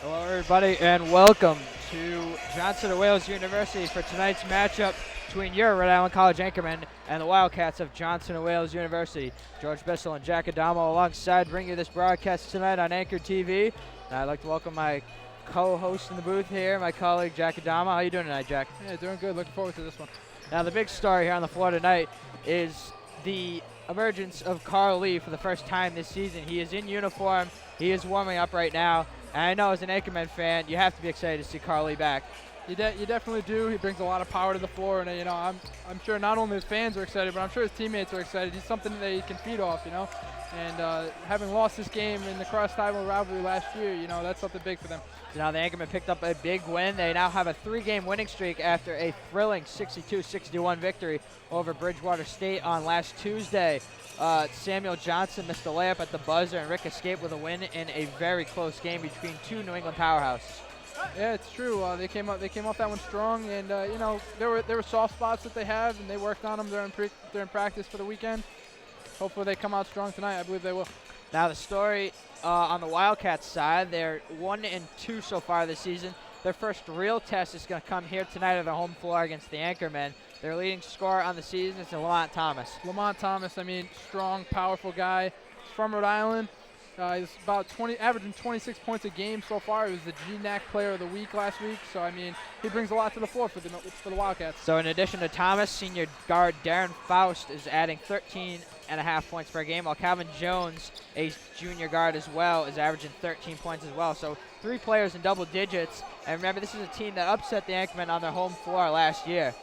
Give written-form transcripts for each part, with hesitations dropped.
Hello, everybody, and welcome to Johnson and Wales University for tonight's matchup between your Rhode Island College anchorman and the Wildcats of Johnson and Wales University. George Bissell and Jack Adamo alongside bring you this broadcast tonight on Anchor TV. And I'd like to welcome my co-host in the booth here, my colleague Jack Adamo. How you doing tonight, Jack? Yeah, doing good. Looking forward to this one. Now, the big story here on the floor tonight is the emergence of Carl Lee for the first time this season. He is in uniform. He is warming up right now. And I know as an Anchorman fan, you have to be excited to see Carl Lee back. You definitely do. He brings a lot of power to the floor, and I'm sure not only his fans are excited, but I'm sure his teammates are excited. He's something that he can feed off, And having lost this game in the cross-tribal rivalry last year, that's something big for them. So now the Anchorman picked up a big win. They now have a 3-game winning streak after a thrilling 62-61 victory over Bridgewater State on last Tuesday. Samuel Johnson missed a layup at the buzzer, and Rick escaped with a win in a very close game between two New England powerhouses. Yeah, it's true. They came off that one strong, and there were soft spots that they have, and they worked on them during practice for the weekend. Hopefully they come out strong tonight. I believe they will. Now the story on the Wildcats side, they're 1-2 so far this season. Their first real test is going to come here tonight at their home floor against the Anchormen. Their leading scorer on the season is Lamont Thomas. Lamont Thomas, strong, powerful guy. He's from Rhode Island. He's about averaging 26 points a game so far. He was the GNAC Player of the Week last week. So, he brings a lot to the floor for the Wildcats. So, in addition to Thomas, senior guard Darren Faust is adding 13.5 points per game, while Calvin Jones, a junior guard as well, is averaging 13 points as well. So, 3 players in double digits. And remember, this is a team that upset the Anchormen on their home floor last year.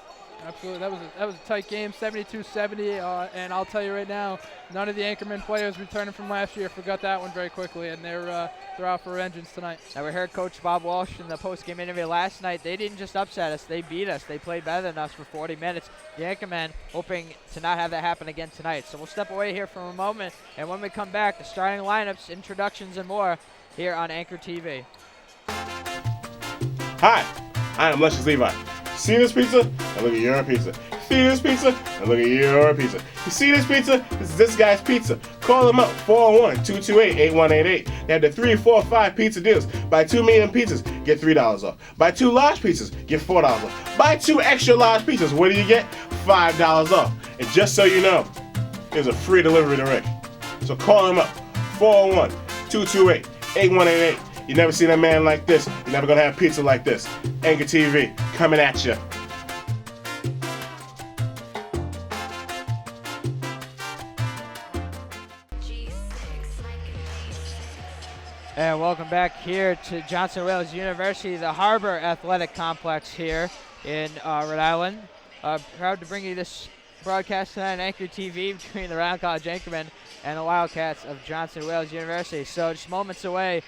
Absolutely, that was a tight game, 72-70, and I'll tell you right now, none of the Anchorman players returning from last year forgot that one very quickly, and they're out for vengeance tonight. Now we heard Coach Bob Walsh in the post-game interview last night. They didn't just upset us; they beat us. They played better than us for 40 minutes. The Anchormen hoping to not have that happen again tonight. So we'll step away here for a moment, and when we come back, the starting lineups, introductions, and more here on Anchor TV. Hi, I am Luscious Levi. See this pizza? And look at your pizza. See this pizza? And look at your pizza. You see this pizza? This is this guy's pizza. Call them up, 401-228-8188. They have the 3, 4, 5 pizza deals. Buy 2 medium pizzas, get $3 off. Buy 2 large pizzas, get $4 off. Buy 2 extra large pizzas, what do you get? $5 off. And just so you know, there's a free delivery to Rick. So call him up, 401-228-8188. You never seen a man like this. You're never going to have pizza like this. Anchor TV, coming at you. And welcome back here to Johnson Wales University, the Harbor Athletic Complex here in Rhode Island. Proud to bring you this broadcast tonight on Anchor TV between the Rhode Island College Anchormen and the Wildcats of Johnson Wales University. So just moments away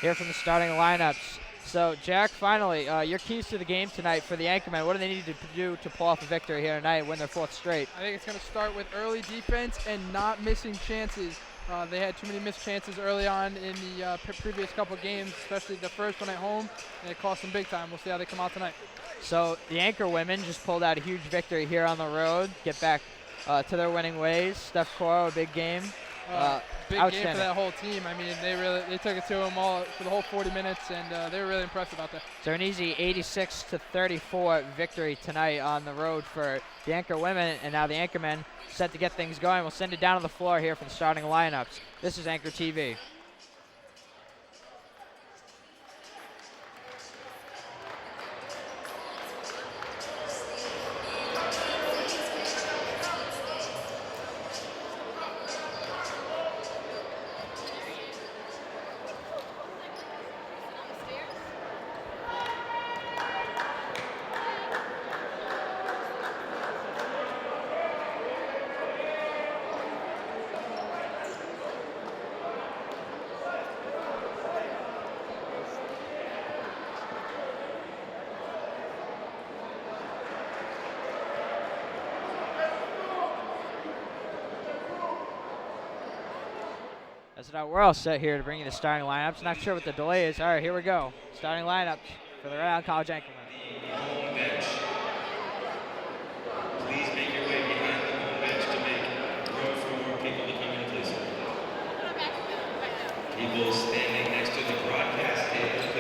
here from the starting lineups. So, Jack, finally, your keys to the game tonight for the Anchormen. What do they need to do to pull off a victory here tonight and win their 4th straight? I think it's going to start with early defense and not missing chances. They had too many missed chances early on in the previous couple games, especially the first one at home, and it cost them big time. We'll see how they come out tonight. So, the Anchor women just pulled out a huge victory here on the road, get back to their winning ways. Steph Coro, a big game. Big game for that whole team. They took it to them all for the whole 40 minutes, and they were really impressed about that. So an easy 86-34 victory tonight on the road for the Anchor women, and now the Anchormen set to get things going. We'll send it down to the floor here for the starting lineups. This is Anchor TV. So we're all set here to bring you the starting lineups. Not sure what the delay is. All right, here we go. Starting lineups for the Rhode Island College Anchormen. The home bench. Please make your way behind the home bench to make room for more people to come in, please. People standing next to the broadcast table.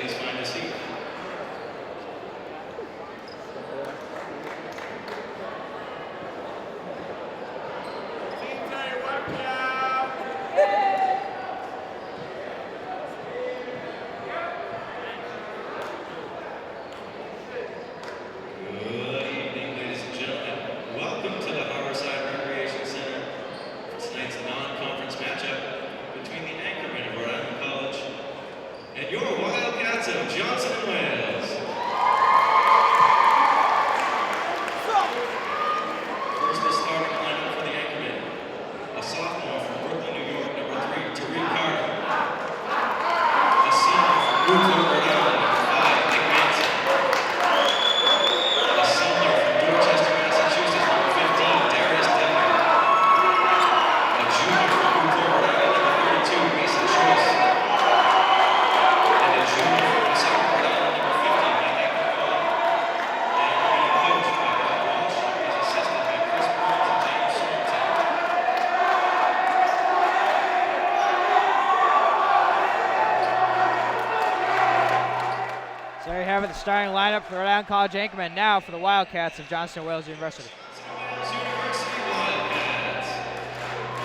of Johnson and Wales. First, the starting lineup for the anchorman. A sophomore from Brooklyn, New York, number 3, Tariq Carter. A senior from Newport, Rhode Island, number 5, Nick Manson. A senior from Dorchester, Massachusetts, number 15, Darius Denver. A junior from Newport, Rhode Island, number 32, Mason Choice. And a junior from Woonsocket, Rhode Island, number 50, Matt Eckerman. And being coached by Bob Walsh, he's assisted by Chris Burns and James Sorensen. So there you have it, the starting lineup for Rhode Island College Anchorman now for the Wildcats of Johnson and Wales University. University Wildcats.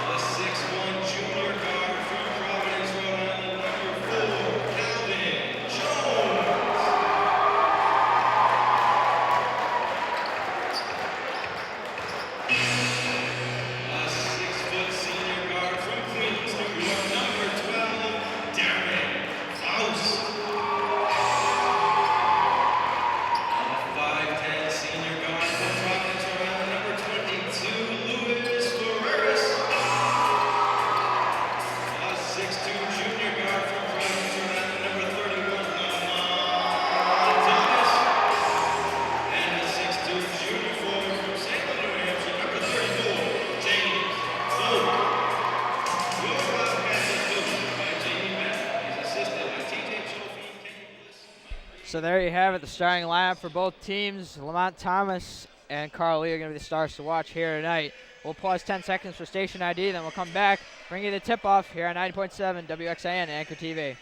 The 6'1" junior guard from Providence, Rhode Island, number 4, Calvin Jones. A 6' senior guard from Queens, New York, number 12, Darren Faust. A 5'10" senior guard from Providence, Rhode Island, number 22, Luis Ferreras. A 6'2" junior guard from Providence, Rhode Island, number 31, Lamont Thomas. And a 6'2" junior forward from Salem, New Hampshire, number 34, James Folk. Your Wildcats are coached by Jamie Bennett. He's assisted by TJ Trophy, Kenny Bliss. So there you have it, the starting lineup for both teams. Lamont Thomas and Carl Lee are going to be the stars to watch here tonight. We'll pause 10 seconds for station ID, then we'll come back, bring you the tip-off here on 90.7 WXIN and Anchor TV.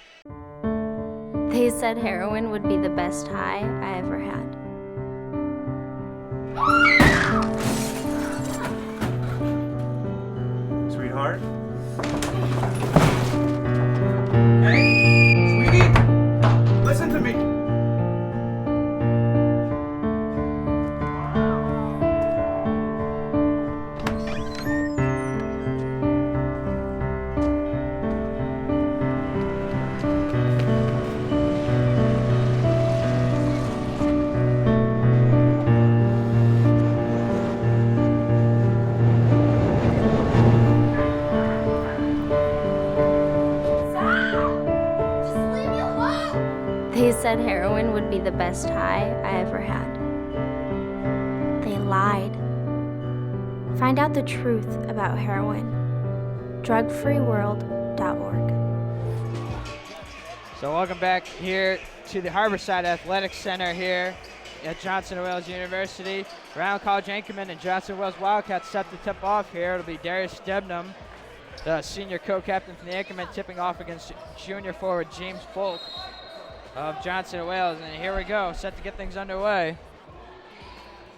They said heroin would be the best high I ever had. Sweetheart? Hey, sweetie? Listen to me. They said heroin would be the best high I ever had. They lied. Find out the truth about heroin. drugfreeworld.org. So welcome back here to the Harborside Athletic Center here at Johnson and Wales University. Rhode Island College Anchorman and Johnson and Wales Wildcats set the tip off here. It'll be Darius Debnam, the senior co-captain from the Anchorman, tipping off against junior forward James Folk of Johnson and Wales. And here we go, set to get things underway.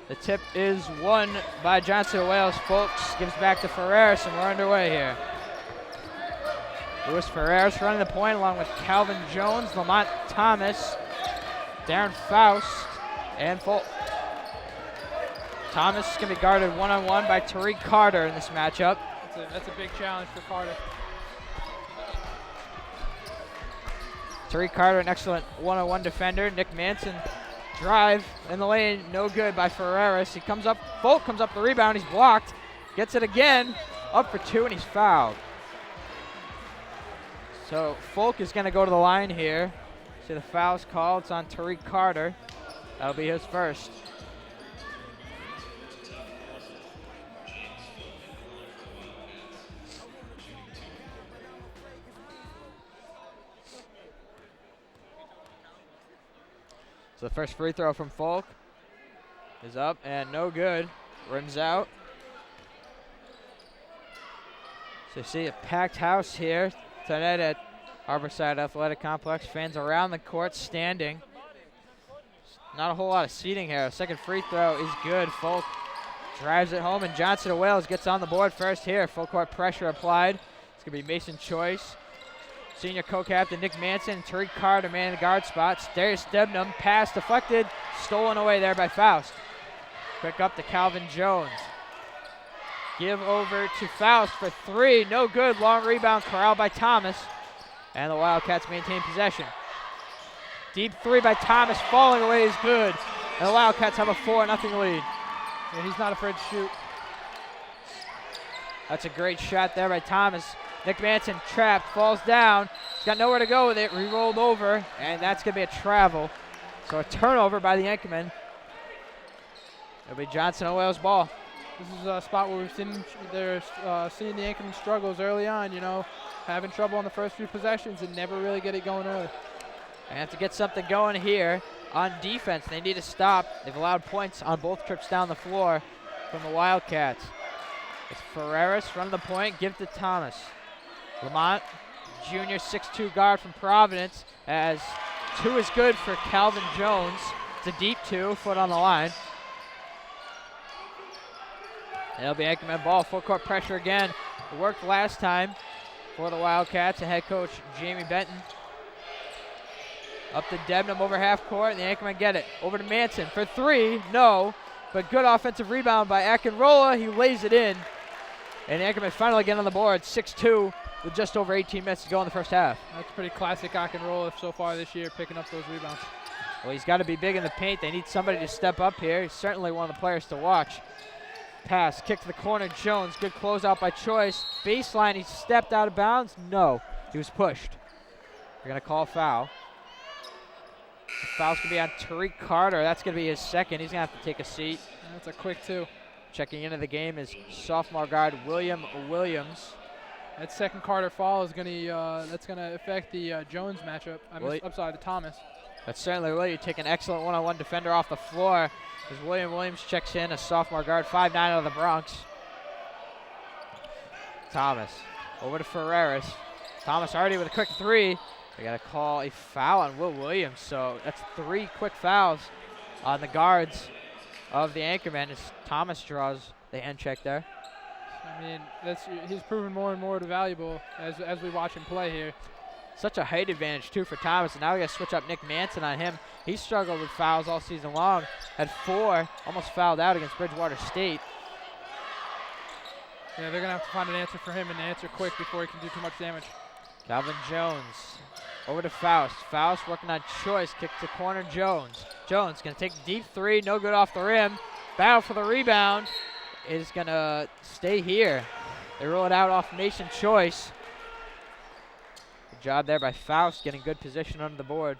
The tip is won by Johnson and Wales. Folks gives back to Ferreras, and we're underway here. Luis Ferreras running the point along with Calvin Jones, Lamont Thomas, Darren Faust, and Folk. Thomas is going to be guarded one-on-one by Tariq Carter in this matchup. That's a big challenge for Carter. Tariq Carter, an excellent one-on-one defender. Nick Manson, drive in the lane, no good by Ferreras. He comes up, Folk comes up the rebound, he's blocked, gets it again, up for two, and he's fouled. So Folk is going to go to the line here. See the foul's called, it's on Tariq Carter. That'll be his first. So the first free throw from Folk is up and no good. Rims out. So you see a packed house here tonight at Harborside Athletic Complex. Fans around the court standing. Not a whole lot of seating here. Second free throw is good. Folk drives it home, and Johnson and Wales gets on the board first here. Full court pressure applied. It's going to be Mason Choice. Senior co-captain Nick Manson and Tariq Carter man in the guard spots. Darius Debnam, pass deflected, stolen away there by Faust. Quick up to Calvin Jones. Give over to Faust for three, no good. Long rebound corralled by Thomas. And the Wildcats maintain possession. Deep three by Thomas, falling away is good. And the Wildcats have a 4-0 lead. Yeah, he's not afraid to shoot. That's a great shot there by Thomas. Nick Manson trapped, falls down. He's got nowhere to go with it. Re-rolled over, and that's going to be a travel. So a turnover by the Anchorman. It'll be Johnson and Wales ball. This is a spot where we've seen they're seeing the Anchorman struggles early on, you know, having trouble on the first few possessions and never really get it going early. They have to get something going here on defense. They need to stop. They've allowed points on both trips down the floor from the Wildcats. It's Ferreras running the point, give to Thomas. Lamont, junior 6'2" guard from Providence, as 2 is good for Calvin Jones. It's a deep 2, foot on the line. It'll be Anchorman ball, full court pressure again. It worked last time for the Wildcats and head coach Jamie Benton. Up to Debnam over half court, and the Anchormen get it. Over to Manson for 3, no, but good offensive rebound by Akinrola. He lays it in, and the Anchormen finally get on the board, 6-2, with just over 18 minutes to go in the first half. That's pretty classic Akinrola so far this year, picking up those rebounds. Well, he's got to be big in the paint. They need somebody to step up here. He's certainly one of the players to watch. Pass, kick to the corner, Jones, good closeout by Choice. Baseline, he stepped out of bounds. No, he was pushed. They're going to call a foul. The foul's going to be on Tariq Carter. That's going to be his second. He's going to have to take a seat. That's a quick 2. Checking into the game is sophomore guard William Williams. That second Carter foul is going to that's going to affect the Jones matchup. I'm sorry, the Thomas. That certainly will. You take an excellent one-on-one defender off the floor as William Williams checks in, a sophomore guard, 5'9" out of the Bronx. Thomas over to Ferreras. Thomas already with a quick 3. They got to call a foul on Will Williams, so that's 3 quick fouls on the guards of the Anchorman as Thomas draws the hand check there. I mean, he's proven more and more valuable as we watch him play here. Such a height advantage, too, for Thomas, and now we got to switch up Nick Manson on him. He struggled with fouls all season long, had 4, almost fouled out against Bridgewater State. Yeah, they're going to have to find an answer for him and answer quick before he can do too much damage. Calvin Jones over to Faust. Faust working on Choice, kick to corner Jones. Jones going to take a deep 3, no good off the rim. Battle for the rebound is going to stay here. They roll it out off Mason Choice. Good job there by Faust, getting good position under the board.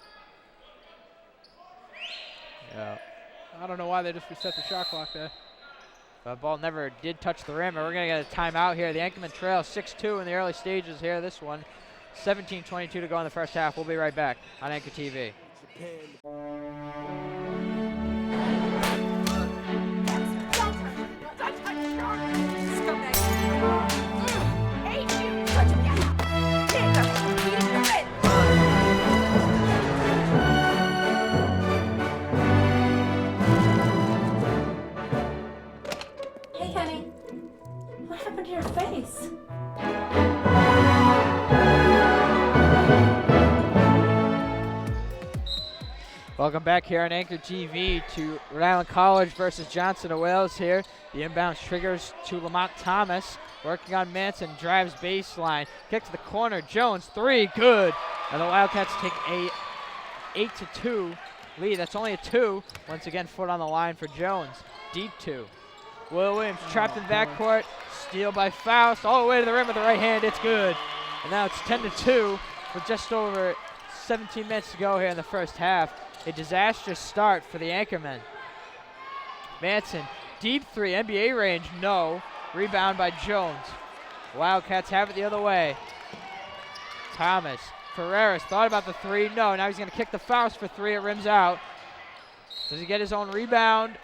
Yeah. I don't know why they just reset the shot clock there. The ball never did touch the rim, and we're going to get a timeout here. The Anchorman trail 6-2 in the early stages here, this one. 17:22 to go in the first half. We'll be right back on Anchor TV. Hey, Kenny. What happened to your face? Welcome back here on Anchor TV to Rhode Island College versus Johnson of Wales here. The inbound triggers to Lamont Thomas. Working on Manson, drives baseline. Kick to the corner, Jones, 3, good. And the Wildcats take a 8-2 lead. That's only a 2. Once again, foot on the line for Jones. Deep 2. Will Williams trapped in backcourt. Steal by Faust. All the way to the rim with the right hand. It's good. And now it's 10-2 with just over 17 minutes to go here in the first half. A disastrous start for the Anchormen. Manson, deep 3, NBA range, no. Rebound by Jones. Wildcats have it the other way. Thomas, Ferreras thought about the 3, no. Now he's going to kick the Faust for 3, it rims out. Does he get his own rebound?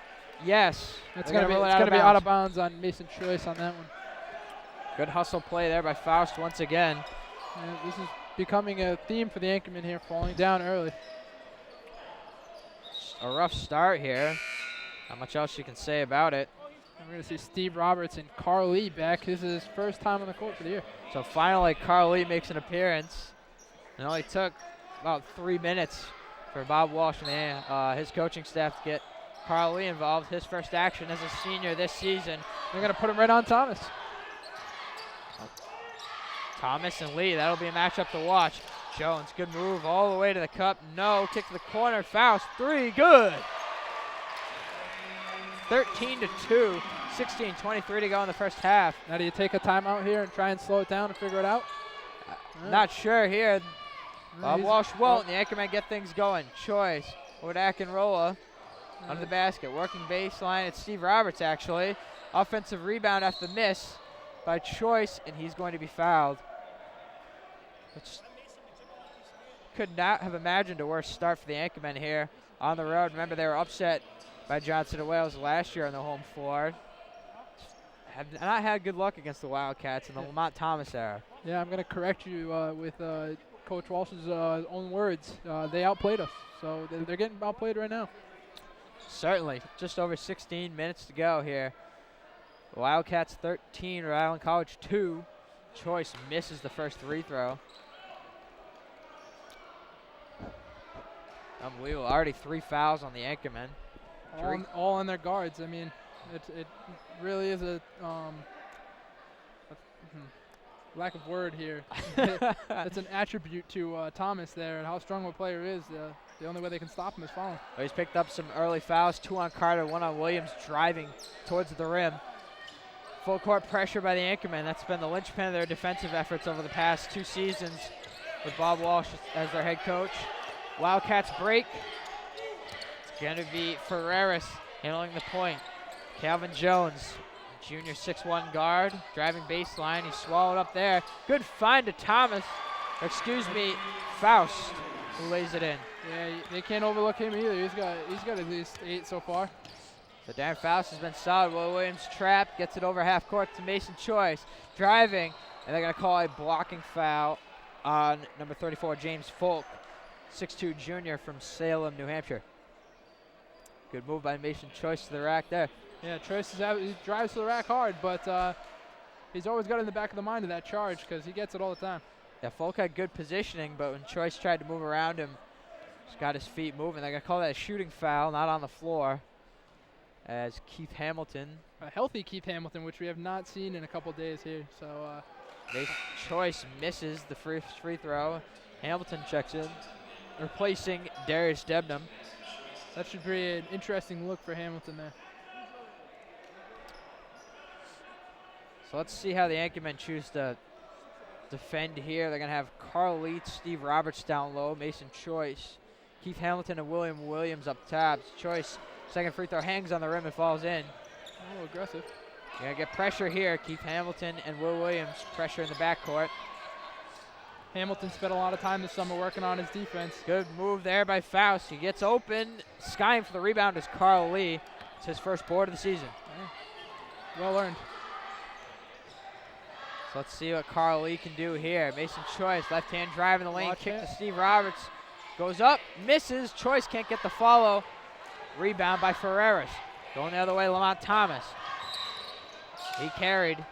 Yes. It's going to be out of bounds on Mason Choice on that one. Good hustle play there by Faust once again. And this is becoming a theme for the Anchormen here, falling down early. A rough start here. Not much else you can say about it. And we're going to see Steve Roberts and Carl Lee back. This is his first time on the court for the year. So finally, Carl Lee makes an appearance. It only took about 3 minutes for Bob Walsh and his coaching staff to get Carl Lee involved. His first action as a senior this season. They're going to put him right on Thomas. Thomas and Lee, that'll be a matchup to watch. Jones, good move all the way to the cup. No, kick to the corner. Faust, three, good. 13-2, 16:23 to go in the first half. Now do you take a timeout here and try and slow it down and figure it out? Not sure here. Bob He's- Walsh won't. The anchorman get things going. Choice over to Akinrola. Under the basket. Working baseline. It's Steve Roberts, actually. Offensive rebound after the miss by Choice, and he's going to be fouled. Which could not have imagined a worse start for the anchormen here on the road. Remember, they were upset by Johnson and Wales last year on the home floor. Have not had good luck against the Wildcats in the Lamont Thomas era. Yeah, I'm going to correct you with Coach Walsh's own words. They outplayed us, so they're getting outplayed right now. Certainly. Just over 16 minutes to go here. Wildcats 13, Rhode Island College 2. Choice misses the first free throw. Unbelievable. Already 3 fouls on the anchormen. All on their guards. I mean, it really is a lack of word here. That's an attribute to Thomas there, and how strong of a player is. The only way they can stop him is fouling. Well, he's picked up some early fouls. 2 on Carter, 1 on Williams, driving towards the rim. Full court pressure by the anchormen. That's been the linchpin of their defensive efforts over the past 2 seasons with Bob Walsh as their head coach. Wildcats break. It's going to be Ferreras handling the point. Calvin Jones, junior 6'1" guard, driving baseline. He swallowed up there. Good find to Thomas. Or excuse me, Faust, who lays it in. Yeah, they can't overlook him either. He's got at least 8 so far. So Darren Faust has been solid. Will Williams trapped, gets it over half court to Mason Choice. Driving, and they're going to call a blocking foul on number 34, James Folk, 6'2" junior from Salem, New Hampshire. Good move by Mason Choice to the rack there. Yeah, Choice he drives to the rack hard, but he's always got in the back of the mind of that charge because he gets it all the time. Yeah, Folk had good positioning, but when Choice tried to move around him, he's got his feet moving. They're going to call that a shooting foul, not on the floor, as Keith Hamilton. A healthy Keith Hamilton, which we have not seen in a couple days here. So Choice misses the free throw. Hamilton checks in, replacing Darius Debnam. that should be an interesting look for Hamilton there. So let's see how the anchormen choose to defend here. They're going to have Carl Leeds, Steve Roberts down low, Mason Choice, Keith Hamilton and William Williams up top. Choice, second free throw, hangs on the rim and falls in. A little aggressive. You're going to get pressure here. Keith Hamilton and Will Williams, pressure in the backcourt. Hamilton spent a lot of time this summer working on his defense. Good move there by Faust. He gets open. Skying for the rebound is Carl Lee. It's his first board of the season. Well earned. So let's see what Carl Lee can do here. Mason Choice, left hand drive in the lane, Watch kick it. to Steve Roberts. Goes up, misses. Choice can't get the follow. Rebound by Ferreras. Going the other way, Lamont Thomas. He carried.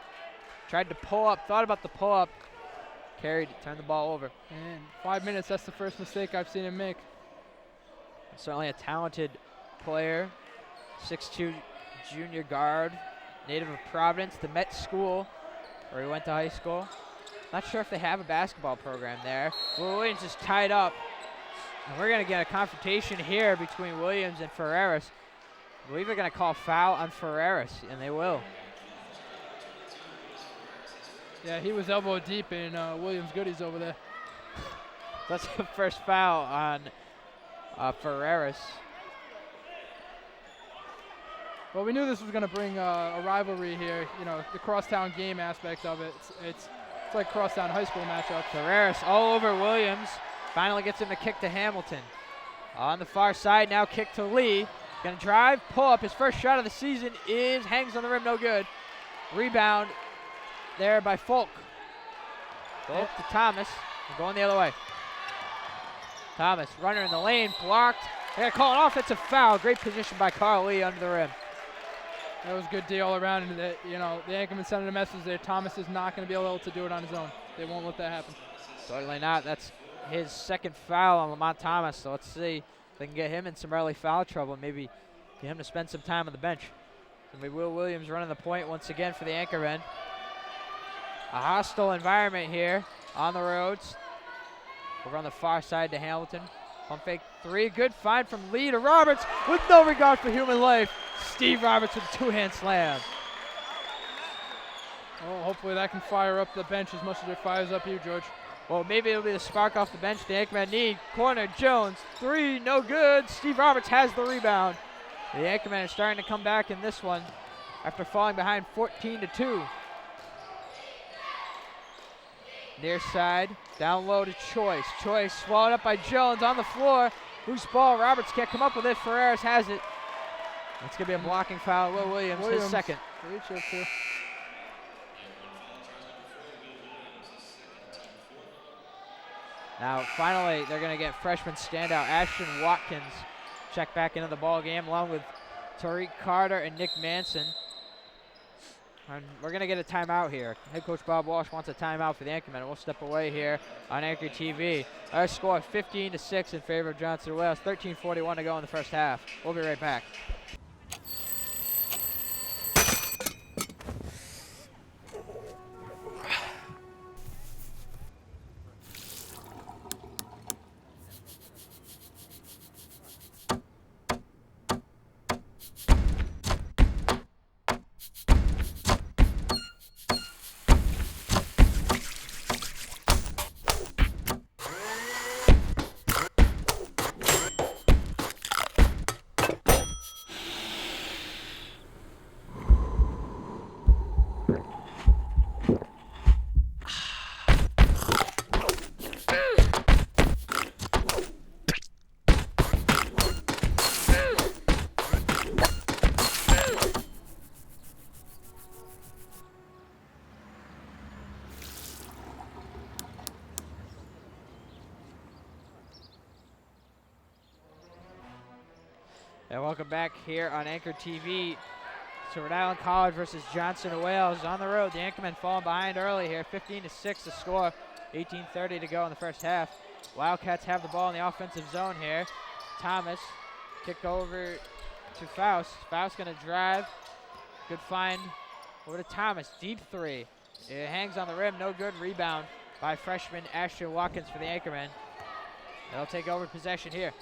Tried to pull up, thought about the pull up. Carried, turned the ball over. And 5 minutes, that's the first mistake I've seen him make. Certainly a talented player. 6'2" junior guard. Native of Providence, the Met School, where he went to high school. Not sure if they have a basketball program there. Will Williams is tied up. And we're going to get a confrontation here between Williams and Ferreras. I believe they're going to call foul on Ferreras, and they will. Yeah, he was elbow deep in Williams' goodies over there. That's the first foul on Ferreras. Well, we knew this was going to bring a rivalry here. You know, the crosstown game aspect of it. It's like crosstown high school matchup. Ferreras all over Williams. Finally gets him to kick to Hamilton. On the far side, now kick to Lee. Gonna drive, pull up. His first shot of the season hangs on the rim, no good. Rebound there by Folk. Folk to Thomas. And going the other way. Thomas, runner in the lane, blocked. They gotta call an offensive foul. Great position by Carl Lee under the rim. That was a good deal all around. And the Anchorman sending a message there. Thomas is not going to be able to do it on his own. They won't let that happen. Certainly not. That's his second foul on Lamont Thomas. So let's see if they can get him in some early foul trouble. Maybe get him to spend some time on the bench. And we Will Williams running the point once again for the Anchormen. A hostile environment here on the roads. Over on the far side to Hamilton. Pump fake 3. Good find from Lee to Roberts with no regard for human life. Steve Roberts with a 2-hand slam. Well, hopefully that can fire up the bench as much as it fires up you, George. Well, maybe it'll be the spark off the bench the Anchorman need. Corner, Jones, 3, no good. Steve Roberts has the rebound. The Anchorman is starting to come back in this one after falling behind 14-2. Near side, down low to Choice. Choice swallowed up by Jones on the floor. Loose ball, Roberts can't come up with it. Ferreras has it. It's going to be a blocking foul. Will Williams, his second. Great shot, too. Now, finally, they're going to get freshman standout Ashton Watkins check back into the ball game, along with Tariq Carter and Nick Manson. And we're going to get a timeout here. Head coach Bob Walsh wants a timeout for the Anchorman. We'll step away here on Anchor TV. Our score 15-6 in favor of Johnson Wales. 13:41 to go in the first half. We'll be right back. And welcome back here on Anchor TV to Rhode Island College versus Johnson Wales on the road. The Anchormen falling behind early here, 15-6 to score, 18:30 to go in the first half. Wildcats have the ball in the offensive zone here. Thomas, kick over to Faust. Faust gonna drive. Good find over to Thomas, deep 3. It hangs on the rim, no good. Rebound by freshman Ashton Watkins for the Anchormen. They'll take over possession here.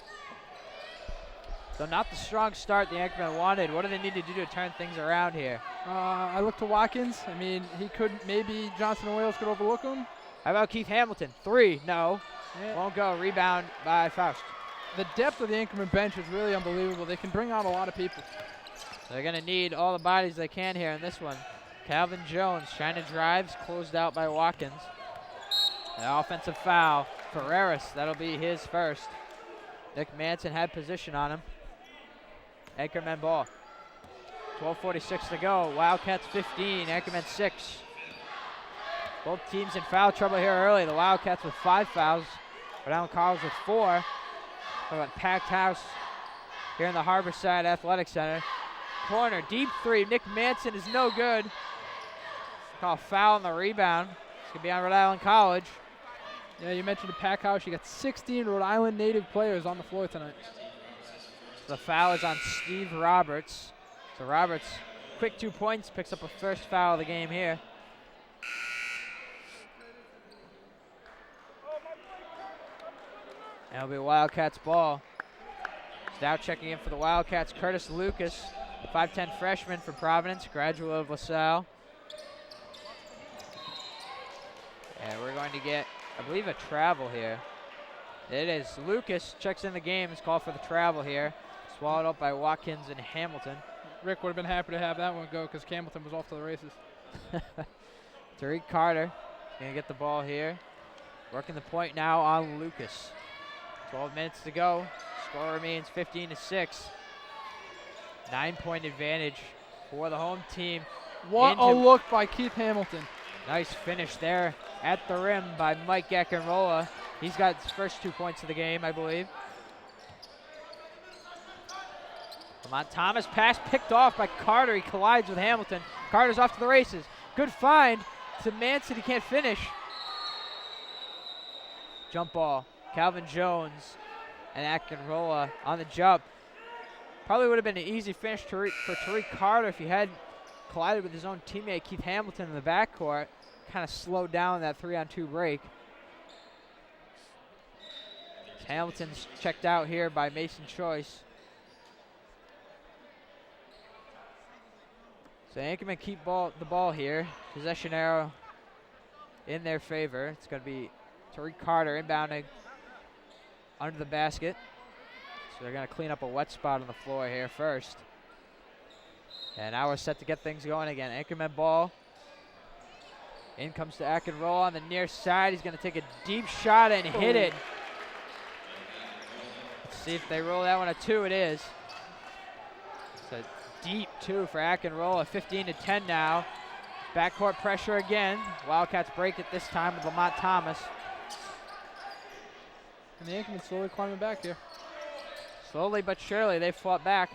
So not the strong start the Anchorman wanted. What do they need to do to turn things around here? I look to Watkins. I mean, he could, maybe Johnson and Wales could overlook him. How about Keith Hamilton? 3, no. Yeah. Won't go. Rebound by Faust. The depth of the Anchorman bench is really unbelievable. They can bring out a lot of people. They're going to need all the bodies they can here in this one. Calvin Jones trying to drive, closed out by Watkins. An offensive foul. Ferreras, that'll be his first. Nick Manson had position on him. Anchorman ball. 12:46 to go. Wildcats 15, Anchorman 6. Both teams in foul trouble here early. The Wildcats with 5 fouls. Rhode Island College with 4. Talk about packed house here in the Harborside Athletic Center. Corner, deep 3. Nick Manson is no good. Call foul on the rebound. It's going to be on Rhode Island College. Yeah, you mentioned the pack house. You got 16 Rhode Island native players on the floor tonight. The foul is on Steve Roberts. So Roberts, quick 2 points, picks up a first foul of the game here. And it'll be Wildcats ball. Now checking in for the Wildcats, Curtis Lucas, 5'10" freshman from Providence, graduate of LaSalle. And we're going to get, I believe, a travel here. It is. Lucas checks in the game. Is called for the travel here. Swallowed up by Watkins and Hamilton. Rick would have been happy to have that one go because Hamilton was off to the races. Tariq Carter going to get the ball here. Working the point now on Lucas. 12 minutes to go. Score remains 15-6. 9-point advantage for the home team. What a look by Keith Hamilton. Nice finish there at the rim by Mike Ackenrola. He's got his first 2 points of the game, I believe. Come on, Thomas, pass picked off by Carter. He collides with Hamilton. Carter's off to the races. Good find to Manson. He can't finish. Jump ball. Calvin Jones and Ackenrola on the jump. Probably would have been an easy finish for Tariq Carter if he hadn't collided with his own teammate Keith Hamilton in the backcourt. Kind of slowed down that 3-on-2 break. Hamilton's checked out here by Mason Choice. So Anchorman keep the ball here. Possession arrow in their favor. It's going to be Tariq Carter inbounding under the basket. So they're going to clean up a wet spot on the floor here first. And now we're set to get things going again. Anchorman ball. In comes to Akinroll on the near side. He's going to take a deep shot and hit it. Let's see if they roll that one a 2. It is. It's a deep 2 for Akinroll. A 15-10 now. Backcourt pressure again. Wildcats break it this time with Lamont Thomas. And the Anchorman slowly climbing back here. Slowly but surely, they fought back.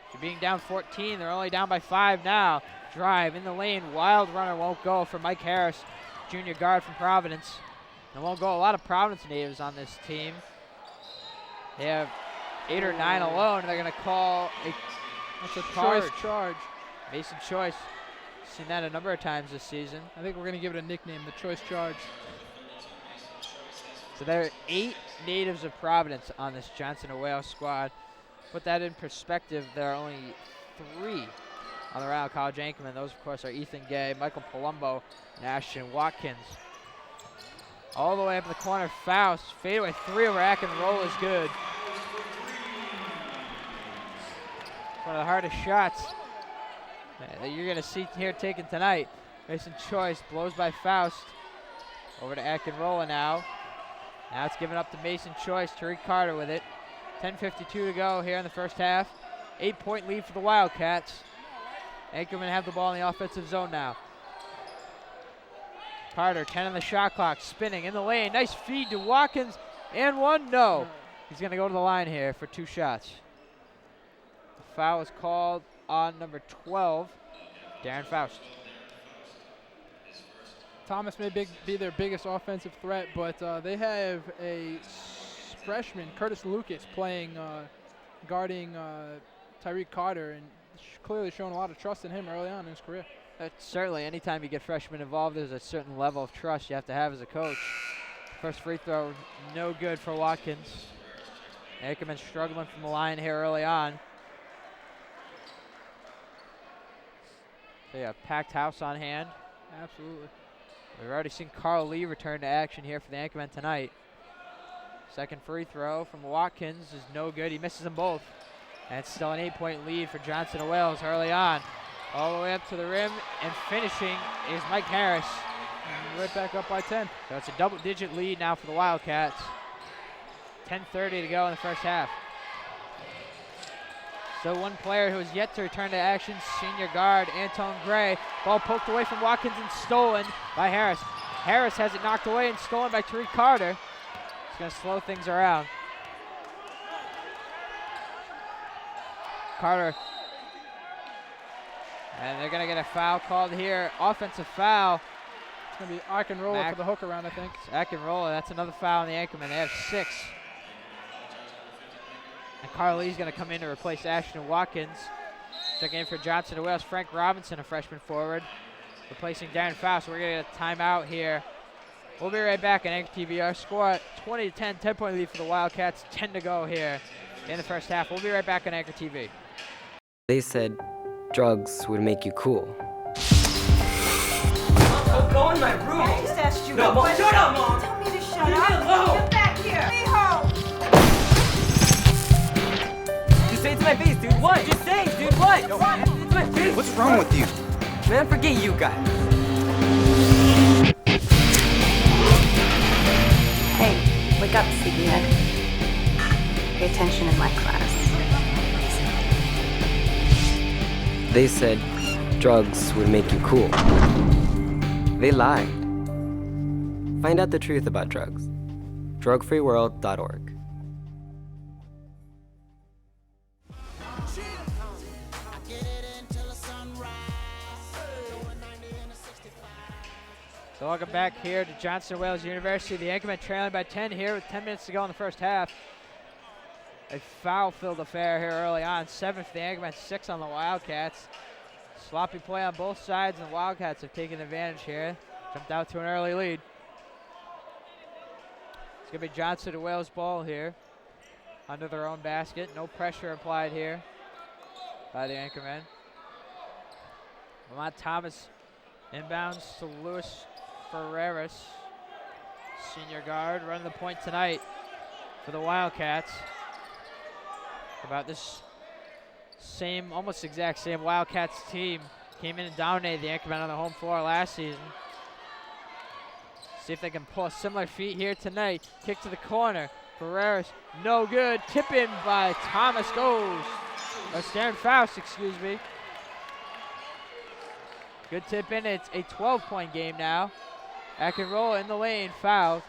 After being down 14, they're only down by 5 now. Drive in the lane, wild runner won't go for Mike Harris, junior guard from Providence. And won't go. A lot of Providence natives on this team. They have 8 or 9 alone, and they're going to call That's a charge. choice charge. Mason Choice. Seen that a number of times this season. I think we're going to give it a nickname, the choice charge. So there are 8 natives of Providence on this Johnson & Wales squad. Put that in perspective, there are only 3 on the Rhode Island College Anchorman. Those, of course, are Ethan Gay, Michael Palumbo, and Ashton Watkins. All the way up in the corner, Faust. Fadeaway 3 over Akinroll is good. One of the hardest shots that you're going to see here taken tonight. Mason Choice blows by Faust. Over to Akinroll now. Now it's given up to Mason Choice. Tariq Carter with it. 10:52 to go here in the first half. 8-point lead for the Wildcats. Anchorman have the ball in the offensive zone now. Carter, 10 on the shot clock, spinning in the lane. Nice feed to Watkins, and one, no. He's going to go to the line here for 2 shots. The foul is called on number 12, Darren Faust. Thomas may be their biggest offensive threat, but they have a freshman, Curtis Lucas, playing guarding Tariq Carter, and clearly shown a lot of trust in him early on in his career. Certainly, anytime you get freshmen involved, there's a certain level of trust you have to have as a coach. First free throw, no good for Watkins. Ackerman struggling from the line here early on. So yeah, packed house on hand. Absolutely. We've already seen Carl Lee return to action here for the Anchormen tonight. Second free throw from Watkins is no good. He misses them both. And it's still an 8-point lead for Johnson & Wales early on. All the way up to the rim, and finishing is Mike Harris. And right back up by 10. So it's a double-digit lead now for the Wildcats. 10:30 to go in the first half. So one player who has yet to return to action, senior guard Anton Gray. Ball poked away from Watkins and stolen by Harris. Harris has it knocked away and stolen by Tariq Carter. He's going to slow things around. Carter. And they're going to get a foul called here. Offensive foul. It's going to be Akinroll for the hook around, I think. Akinroll, that's another foul on the Anchorman. They have 6. And Carl Lee's going to come in to replace Ashton Watkins. Checking in for Johnson & Wales, Frank Robinson, a freshman forward, replacing Darren Faust. We're going to get a timeout here. We'll be right back on Anchor TV. Our score 20-10, 10-point lead for the Wildcats. 10 to go here in the first half. We'll be right back on Anchor TV. They said drugs would make you cool. Go in my room. I just asked you. No, Mom, shut up, Mom. Tell me to shut Leave up. me alone. Get back here. Stay home. Just say it to my face, dude. What? Just say it, dude. What? No, it's my face. What's wrong with you? Man, forget you guys. Hey, wake up, sleepyhead. Pay attention in my class. They said drugs would make you cool. They lied. Find out the truth about drugs. drugfreeworld.org. So welcome back here to Johnson & Wales University. The Anchormen trailing by 10 here with 10 minutes to go in the first half. A foul-filled affair here early on. 7 for the Anchormen, 6 on the Wildcats. Sloppy play on both sides, and the Wildcats have taken advantage here. Jumped out to an early lead. It's going to be Johnson to Wales ball here. Under their own basket. No pressure applied here by the anchorman. Lamont Thomas inbounds to Luis Ferreras. Senior guard running the point tonight for the Wildcats. About this same, almost exact same Wildcats team came in and dominated the anchorman on the home floor last season. See if they can pull a similar feat here tonight. Kick to the corner. Ferreras, no good. Tip in by Thomas goes. Or Darren Faust, excuse me. Good tip in. It's a 12-point game now. Roll in the lane, foul.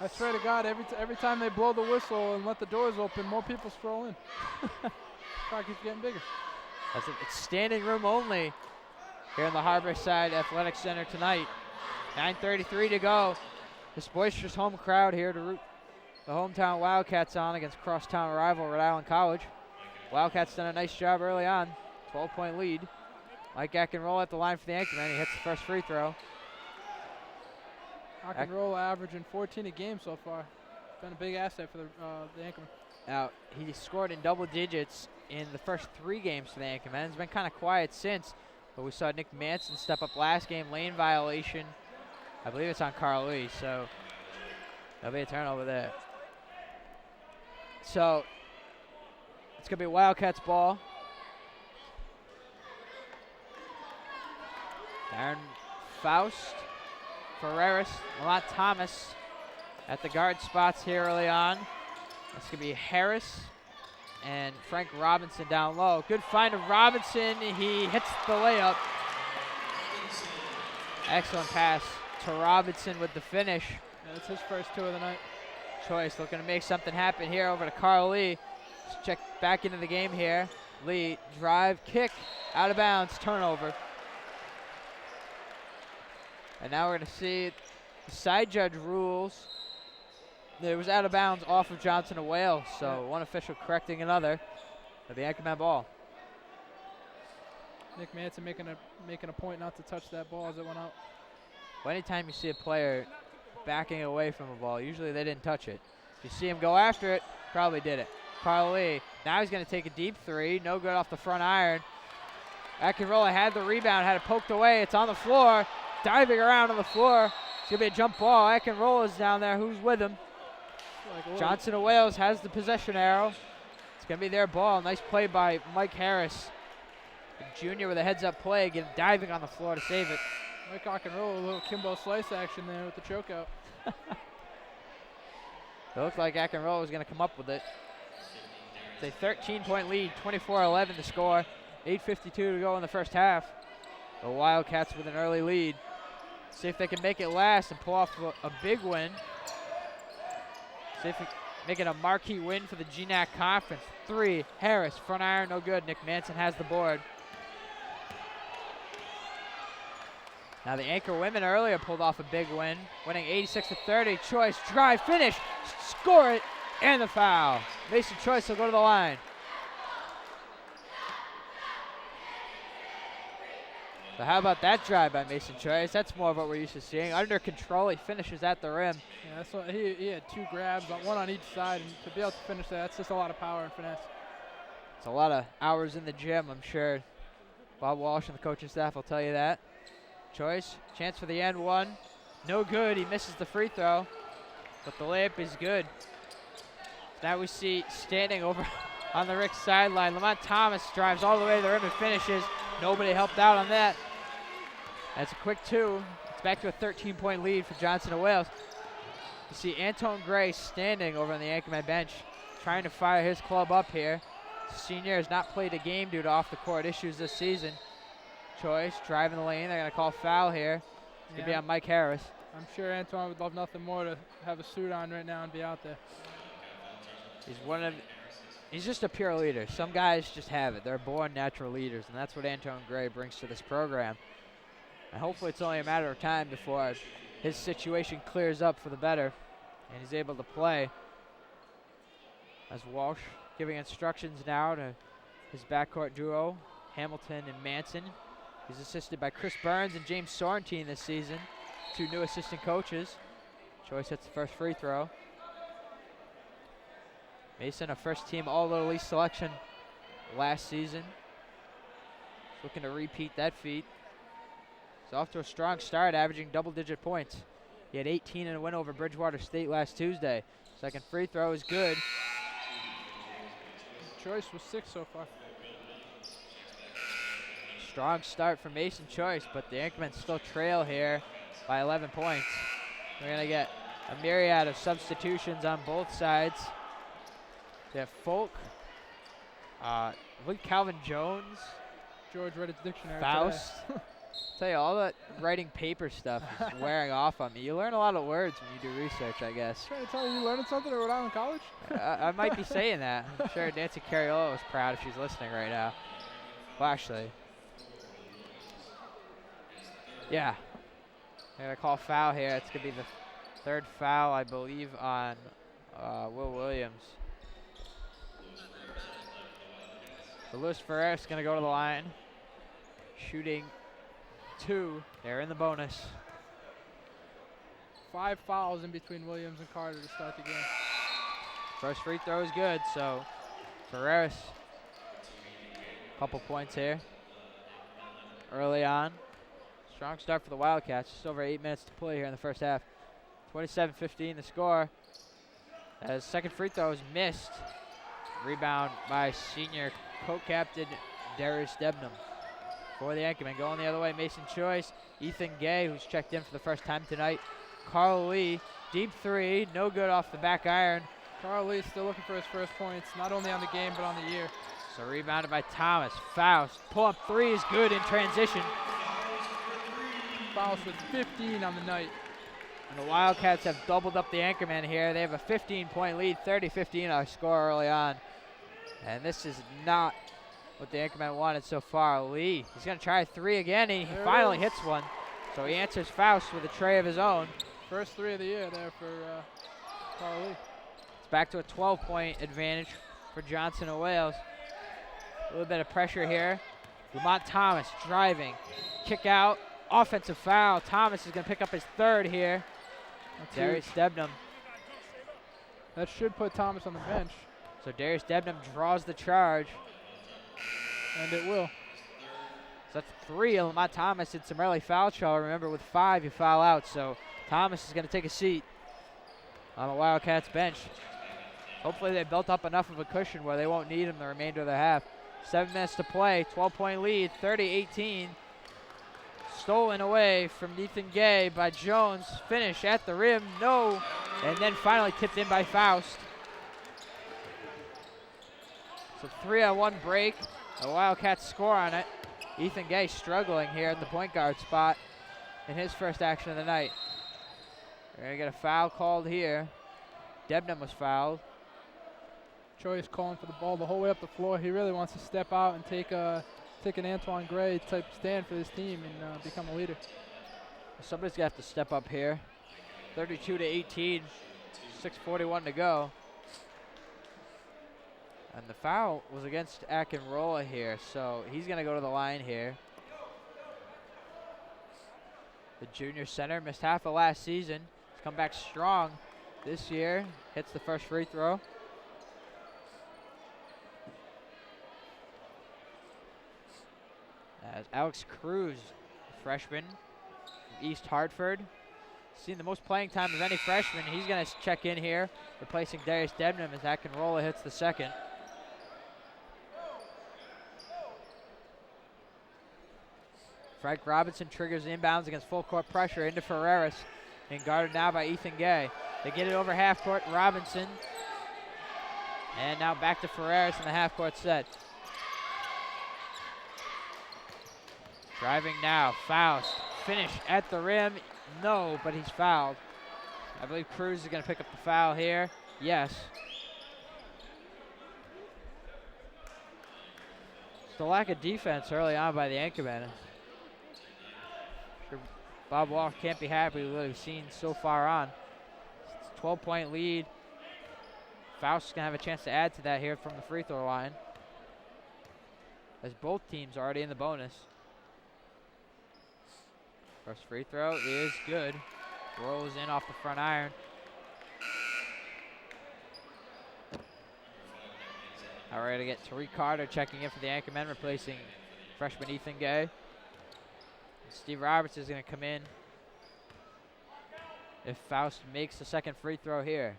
I swear to God, every time they blow the whistle and let the doors open, more people stroll in. Clock keeps getting bigger. It's standing room only here in the Harborside Athletic Center tonight. 9:33 to go. This boisterous home crowd here to root the hometown Wildcats on against crosstown rival Rhode Island College. Wildcats done a nice job early on. 12-point lead. Mike Roll at the line for the anchorman. He hits the first free throw. Roll averaging 14 a game so far. Been a big asset for the anchorman. Now, he scored in double digits in the first 3 games for the anchorman. It's been kind of quiet since, but we saw Nick Manson step up last game, lane violation. I believe it's on Carl Lee, so there'll be a turnover there. So it's going to be Wildcats ball. Darren Faust, Ferreras, Lamont Thomas at the guard spots here early on. It's going to be Harris and Frank Robinson down low. Good find of Robinson. He hits the layup. Excellent pass to Robinson with the finish. Yeah, that's his first 2 of the night. Choice looking to make something happen here over to Carl Lee. Let's check back into the game here. Lee, drive, kick, out of bounds, turnover. And now we're going to see the side judge rules. It was out of bounds off of Johnson of Wales, so one official correcting another. The anchorman ball. Nick Manson making a point not to touch that ball as it went out. Well, anytime you see a player backing away from a ball, usually they didn't touch it. If you see him go after it, probably did it. Carl Lee, now he's going to take a deep 3. No good off the front iron. Akinrola had the rebound, had it poked away. It's on the floor, diving around on the floor. It's going to be a jump ball. Akinrola's down there. Who's with him? Johnson of Wales has the possession arrow. It's going to be their ball. Nice play by Mike Harris. Junior with a heads-up play, diving on the floor to save it. Mike Akinrola, a little Kimbo Slice action there with the chokeout. It looked like Akinrola was going to come up with it. It's a 13-point lead, 24-11 to score. 8:52 to go in the first half. The Wildcats with an early lead. See if they can make it last and pull off a big win. See if we make it a marquee win for the GNAC Conference. 3, Harris, front iron, no good. Nick Manson has the board. Now the Anchor women earlier pulled off a big win, winning 86-30. Choice, drive, finish, score it, and the foul. Mason Choice will go to the line. So how about that drive by Mason Choice? That's more of what we're used to seeing. Under control, he finishes at the rim. Yeah, that's what, he had 2 grabs, one on each side, and to be able to finish that, that's just a lot of power and finesse. It's a lot of hours in the gym, I'm sure. Bob Walsh and the coaching staff will tell you that. Choice, chance for the end one. No good, he misses the free throw, but the layup is good. Now we see standing over on the Rick's sideline, Lamont Thomas drives all the way to the rim and finishes. Nobody helped out on that. That's a quick 2. It's back to a 13-point lead for Johnson of Wales. You see Antone Gray standing over on the Anchorman bench, trying to fire his club up here. Senior has not played a game due to off-the-court issues this season. Choice, driving the lane. They're going to call foul here. It's going to be on Mike Harris. I'm sure Antoine would love nothing more to have a suit on right now and be out there. He's just a pure leader. Some guys just have it. They're born natural leaders, and that's what Antone Gray brings to this program. And hopefully it's only a matter of time before his situation clears up for the better and he's able to play. As Walsh giving instructions now to his backcourt duo, Hamilton and Manson. He's assisted by Chris Burns and James Sorrentine this season, 2 new assistant coaches. Choice hits the first free throw. Mason, a first-team All-Little East selection last season. He's looking to repeat that feat. He's off to a strong start, averaging double-digit points. He had 18 in a win over Bridgewater State last Tuesday. Second free throw is good. Choice was 6 so far. Strong start for Mason Choice, but the Anchormen still trail here by 11 points. We're going to get a myriad of substitutions on both sides. They have Folk, I believe Calvin Jones, George read his dictionary Faust. Tell you, all that writing paper stuff is wearing off on me. You learn a lot of words when you do research, I guess. Trying to tell you learning something at Rhode Island College? I might be saying that. I'm sure Nancy Cariola was proud if she's listening right now. Well, actually, yeah. They're going to call foul here. It's going to be the third foul, I believe, on Will Williams. So Luis Ferreira is going to go to the line. Shooting 2. They're in the bonus. 5 fouls in between Williams and Carter to start the game. First free throw is good, so Ferreras, couple points here early on. Strong start for the Wildcats. Just over 8 minutes to play here in the first half. 27-15 the score. As second free throw is missed. Rebound by senior co-captain Darius Debnam. For the Anchorman, going the other way, Mason Choice, Ethan Gay, who's checked in for the first time tonight. Carl Lee, deep 3, no good off the back iron. Carl Lee still looking for his first points, not only on the game, but on the year. So rebounded by Thomas. Faust, pull-up 3 is good in transition. Faust with 15 on the night. And the Wildcats have doubled up the Anchorman here. They have a 15-point lead, 30-15 our score early on. And this is not what the Anchorman wanted so far. Lee, he's going to try a 3 again, and he finally hits one. So he answers Faust with a tray of his own. First 3 of the year there for Carl Lee. It's back to a 12-point advantage for Johnson and Wales. A little bit of pressure here. Lamont Thomas driving, kick out, offensive foul. Thomas is going to pick up his third here. Darius Debnam. That should put Thomas on the bench. So Darius Debnam draws the charge. And it will. So that's 3 of Lamont Thomas in some early foul trouble. Remember, with 5, you foul out. So Thomas is going to take a seat on the Wildcats bench. Hopefully they built up enough of a cushion where they won't need him the remainder of the half. 7 minutes to play, 12-point lead, 30-18. Stolen away from Ethan Gay by Jones. Finish at the rim, no. And then finally tipped in by Faust. So 3-on-1 break. The Wildcats score on it. Ethan Gay struggling here at the point guard spot in his first action of the night. We're going to get a foul called here. Debnam was fouled. Choice calling for the ball the whole way up the floor. He really wants to step out and take an Antoine Gray type stand for this team and become a leader. Somebody's got to have to step up here. 32-18, 6:41 to go. And the foul was against Akinrola here, so he's going to go to the line here. The junior center missed half of last season. He's come back strong this year. Hits the first free throw. As Alex Cruz, freshman from East Hartford, seen the most playing time of any freshman. He's going to check in here, replacing Darius Debnam as Akinrola hits the second. Frank Robinson triggers inbounds against full court pressure into Ferreras, and guarded now by Ethan Gay. They get it over half court, Robinson. And now back to Ferreras in the half court set. Driving now, Faust. Finish at the rim. No, but he's fouled. I believe Cruz is going to pick up the foul here. Yes. It's the lack of defense early on by the Anchorman. Sure, Bob Walker can't be happy with what we've seen so far on. It's a 12-point lead. Faust is going to have a chance to add to that here from the free throw line, as both teams are already in the bonus. First free throw is good. rolls in off the front iron. All right, to get Tariq Carter checking in for the anchorman, replacing freshman Ethan Gay. Steve Roberts is going to come in if Faust makes the second free throw here.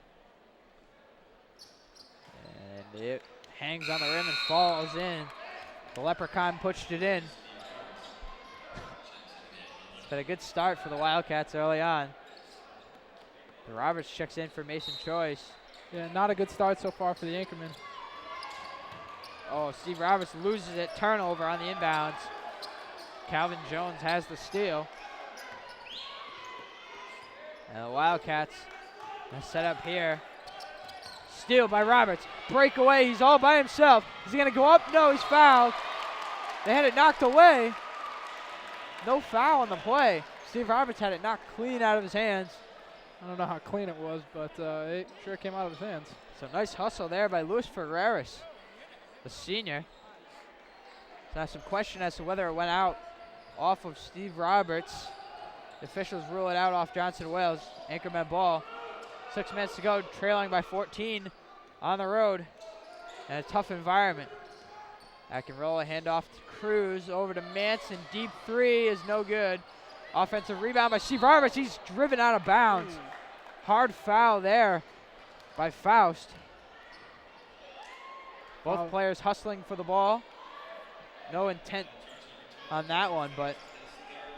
And it hangs on the rim and falls in. The Leprechaun pushed it in. It's been a good start for the Wildcats early on. Roberts checks in for Mason Choice. Yeah, not a good start so far for the anchorman. Oh, Steve Roberts loses it. Turnover on the inbounds. Calvin Jones has the steal. And the Wildcats are set up here. Steal by Roberts. Breakaway. He's all by himself. Is he going to go up? No, he's fouled. They had it knocked away. No foul on the play. Steve Roberts had it knocked clean out of his hands. I don't know how clean it was, but it sure came out of his hands. So nice hustle there by Luis Ferreras, the senior. So now some question as to whether it went out off of Steve Roberts. The officials rule it out off Johnson Wales. Anchorman ball. 6 minutes to go, trailing by 14 on the road. And a tough environment. I can roll a handoff to Cruz over to Manson. Deep three is no good. Offensive rebound by Steve Roberts. He's driven out of bounds. Hard foul there by Faust. Both players hustling for the ball. No intent on that one, but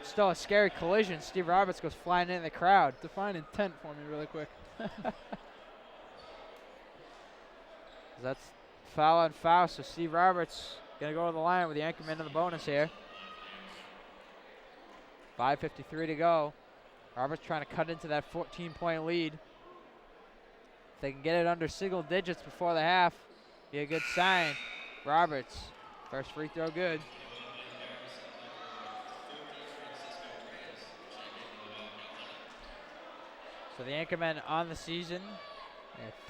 still a scary collision. Steve Roberts goes flying in the crowd. Define intent for me really quick. That's foul on Faust, so Steve Roberts going to go to the line with the anchorman in the bonus here. 5:53 to go. Roberts trying to cut into that 14-point lead. If they can get it under single digits before the half, be a good sign. Roberts, first free throw good. So the anchormen on the season,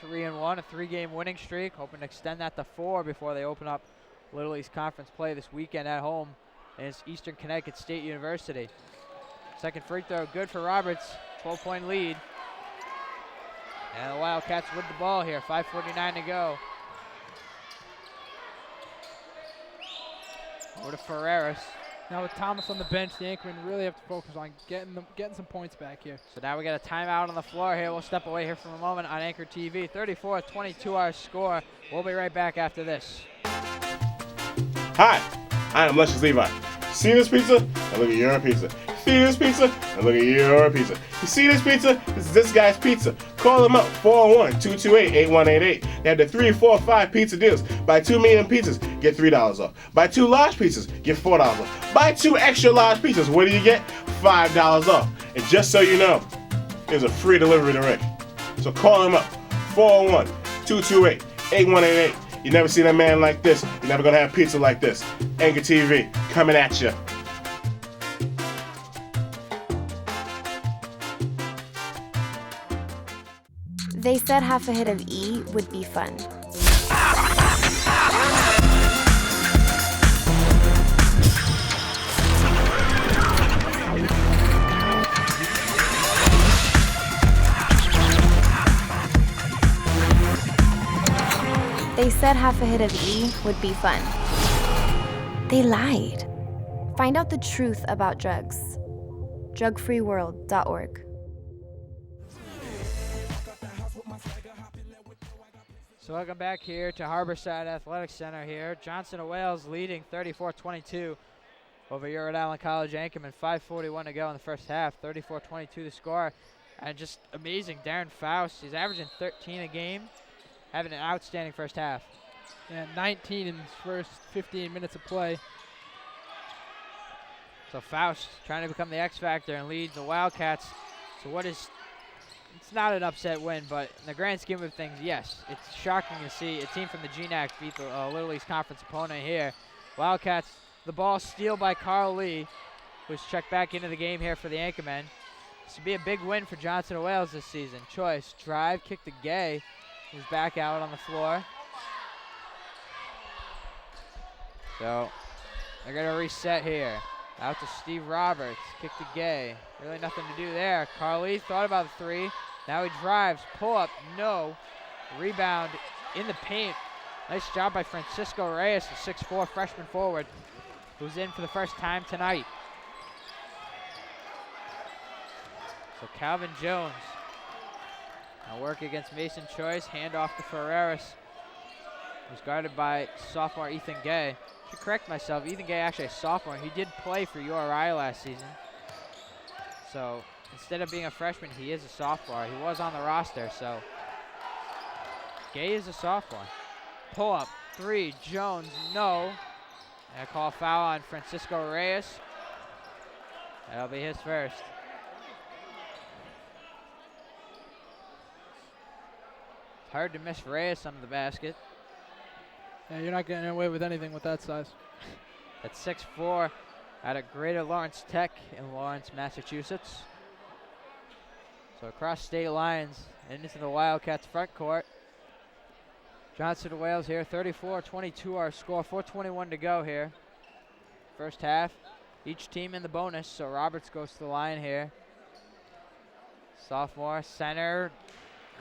3-1, a 3-game winning streak, hoping to extend that to 4 before they open up Little East Conference play this weekend at home against Eastern Connecticut State University. Second free throw, good for Roberts, 12-point lead. And the Wildcats with the ball here, 5:49 to go. Over to Ferreras. Now with Thomas on the bench, the anchormen really have to focus on getting some points back here. So now we got a timeout on the floor here. We'll step away here for a moment on Anchor TV. 34-22 our score. We'll be right back after this. Hi, I am Luscious Levi. See this pizza? And look at your pizza. See this pizza? And look at your pizza. You see this pizza? This is this guy's pizza. Call them up, 401-228-8188. They have the 3, 4, 5 pizza deals. Buy 2 medium pizzas, get $3 off. Buy 2 large pizzas, get $4 off. Buy 2 extra large pizzas, what do you get? $5 off. And just so you know, there's a free delivery to Rick. So call him up, 401-228-8188. You never seen a man like this. You're never gonna have pizza like this. Anchor TV, coming at you. They said half a hit of E would be fun. They said half a hit of E would be fun. They lied. Find out the truth about drugs. drugfreeworld.org. So welcome back here to Harborside Athletic Center here. Johnson of Wales leading 34-22 over your Rhode Island College Anchorman. 5:41 to go in the first half. 34-22 the score. And just amazing, Darren Faust. He's averaging 13 a game, having an outstanding first half. And 19 in his first 15 minutes of play. So Faust trying to become the X factor and lead the Wildcats. So what is, it's not an upset win, but in the grand scheme of things, yes. It's shocking to see a team from the GNAC beat the Little East Conference opponent here. Wildcats, the ball steal by Carl Lee, who's checked back into the game here for the Anchormen. This would be a big win for Johnson of Wales this season. Choice, drive, kick to Gay, who's back out on the floor. So they're going to reset here. Out to Steve Roberts. Kick to Gay. Really nothing to do there. Carly thought about the three. Now he drives. Pull up. No. Rebound in the paint. Nice job by Francisco Reyes, the 6'4" freshman forward, who's in for the first time tonight. So Calvin Jones now work against Mason Choice. Handoff to Ferreras, who's guarded by sophomore Ethan Gay. I should correct myself. Ethan Gay actually a sophomore. He did play for URI last season. So instead of being a freshman, he is a sophomore. He was on the roster, so Gay is a sophomore. Pull up, three, Jones, no. And I call a foul on Francisco Reyes. That'll be his first. It's hard to miss Reyes under the basket. Yeah, you're not getting away with anything with that size. At 6'4", out of Greater Lawrence Tech in Lawrence, Massachusetts. So across state lines and into the Wildcats front court. Johnson Wales here, 34-22 our score, 4:21 to go here. First half, each team in the bonus, so Roberts goes to the line here. Sophomore center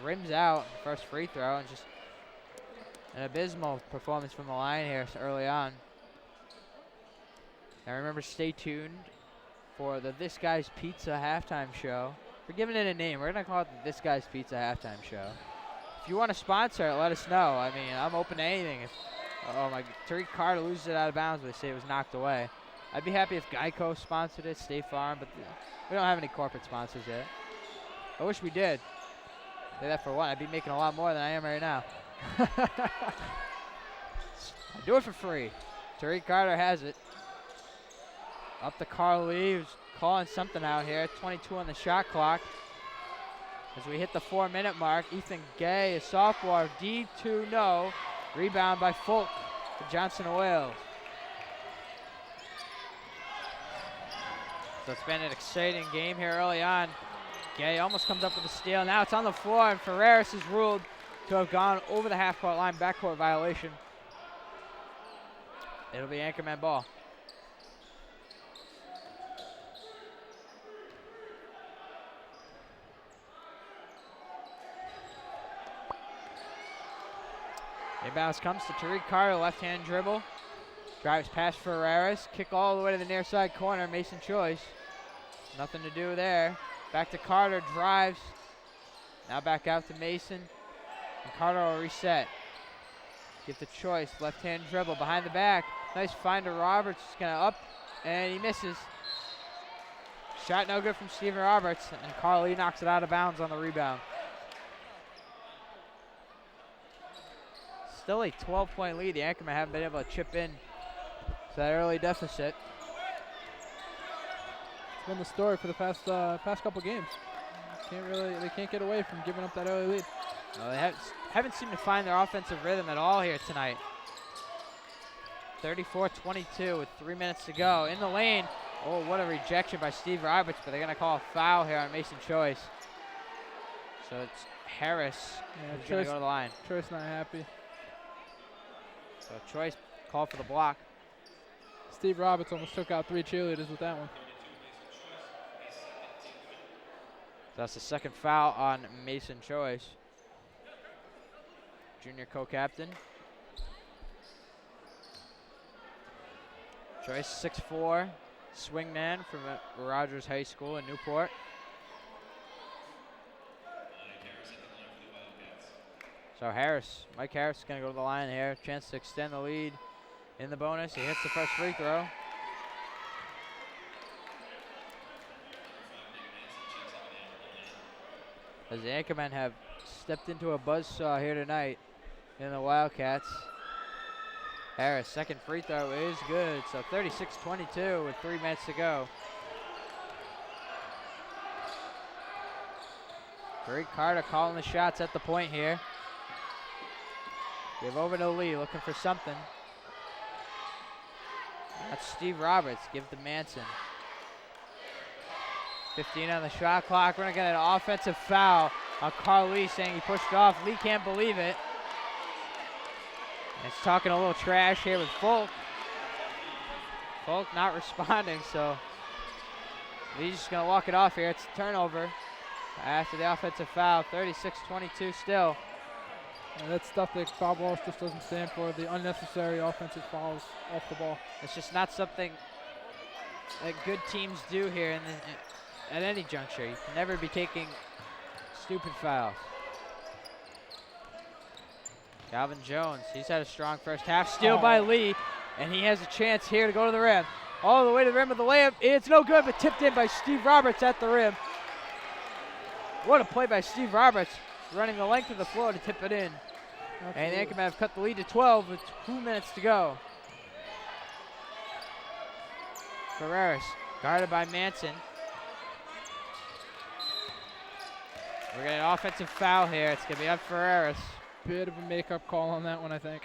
rims out first free throw, and just an abysmal performance from the line here early on. Now remember, stay tuned for the This Guy's Pizza halftime show. We're giving it a name. We're gonna call it the This Guy's Pizza halftime show. If you want to sponsor it, let us know. I mean, I'm open to anything. If, oh my, Tariq Carter loses it out of bounds, but they say it was knocked away. I'd be happy if Geico sponsored it, State Farm, but we don't have any corporate sponsors yet. I wish we did. Say that for one. I'd be making a lot more than I am right now. I do it for free. Tariq Carter has it. Up to Carl Lee, who's calling something out here. 22 on the shot clock. As we hit the 4-minute mark, Ethan Gay, a sophomore, D2, no. Rebound by Folk to Johnson Wales. So it's been an exciting game here early on. Gay almost comes up with a steal. Now it's on the floor, and Ferreras is ruled to have gone over the half-court line, backcourt violation. It'll be anchorman ball. Inbounds comes to Tariq Carter, left-hand dribble. Drives past Ferreras, kick all the way to the near side corner, Mason Choice. Nothing to do there. Back to Carter, drives. Now back out to Mason. And Carter will reset. Give the Choice, left-hand dribble, behind the back. Nice find to Roberts, just gonna up, and he misses. Shot no good from Steven Roberts, and Carly knocks it out of bounds on the rebound. Still a 12-point lead. The Anchormen haven't been able to chip in to that early deficit. It's been the story for the past couple games. They can't get away from giving up that early lead. No, they haven't seemed to find their offensive rhythm at all here tonight. 34-22 with 3 minutes to go. In the lane. Oh, what a rejection by Steve Roberts, but they're going to call a foul here on Mason Choice. So it's Harris who's going to go to the line. Choice not happy. So Choice called for the block. Steve Roberts almost took out 3 cheerleaders with that one. That's the second foul on Mason Choice. Junior co-captain. Choice 6'4", swingman from Rogers High School in Newport. So Mike Harris is going to go to the line here. Chance to extend the lead in the bonus. He hits the first free throw. As the Anchormen have stepped into a buzzsaw here tonight in the Wildcats. Harris, second free throw is good. So 36-22 with 3 minutes to go. Tariq Carter calling the shots at the point here. Give over to Lee, looking for something. That's Steve Roberts, give to Manson. 15 on the shot clock. We're gonna get an offensive foul on Carl Lee, saying he pushed off. Lee can't believe it. And he's talking a little trash here with Folk. Folk not responding, so he's just going to walk it off here. It's a turnover after the offensive foul. 36-22 still. And that's stuff that Bob Walsh just doesn't stand for, the unnecessary offensive fouls off the ball. It's just not something that good teams do here at any juncture. You can never be taking stupid fouls. Calvin Jones, he's had a strong first half. Steal by Lee, and he has a chance here to go to the rim. All the way to the rim with the layup. It's no good, but tipped in by Steve Roberts at the rim. What a play by Steve Roberts, running the length of the floor to tip it in. Absolutely. And the Anchormen have cut the lead to 12 with 2 minutes to go. Ferreris, guarded by Manson. We're getting an offensive foul here. It's going to be on Ferreris. Bit of a makeup call on that one, I think.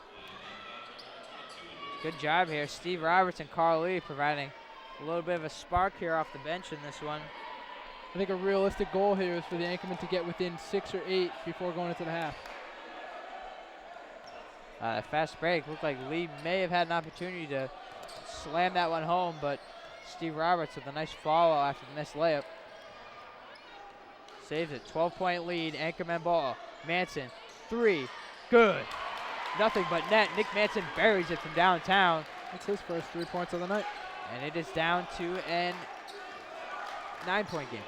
Good job here. Steve Roberts and Carl Lee providing a little bit of a spark here off the bench in this one. I think a realistic goal here is for the Anchormen to get within 6 or 8 before going into the half. Fast break. Looked like Lee may have had an opportunity to slam that one home, but Steve Roberts with a nice follow after the missed layup. Saves it. 12-point lead. Anchorman ball. Manson. 3. Good. Nothing but net. Nick Manson buries it from downtown. That's his first 3 points of the night. And it is down to an 9-point game.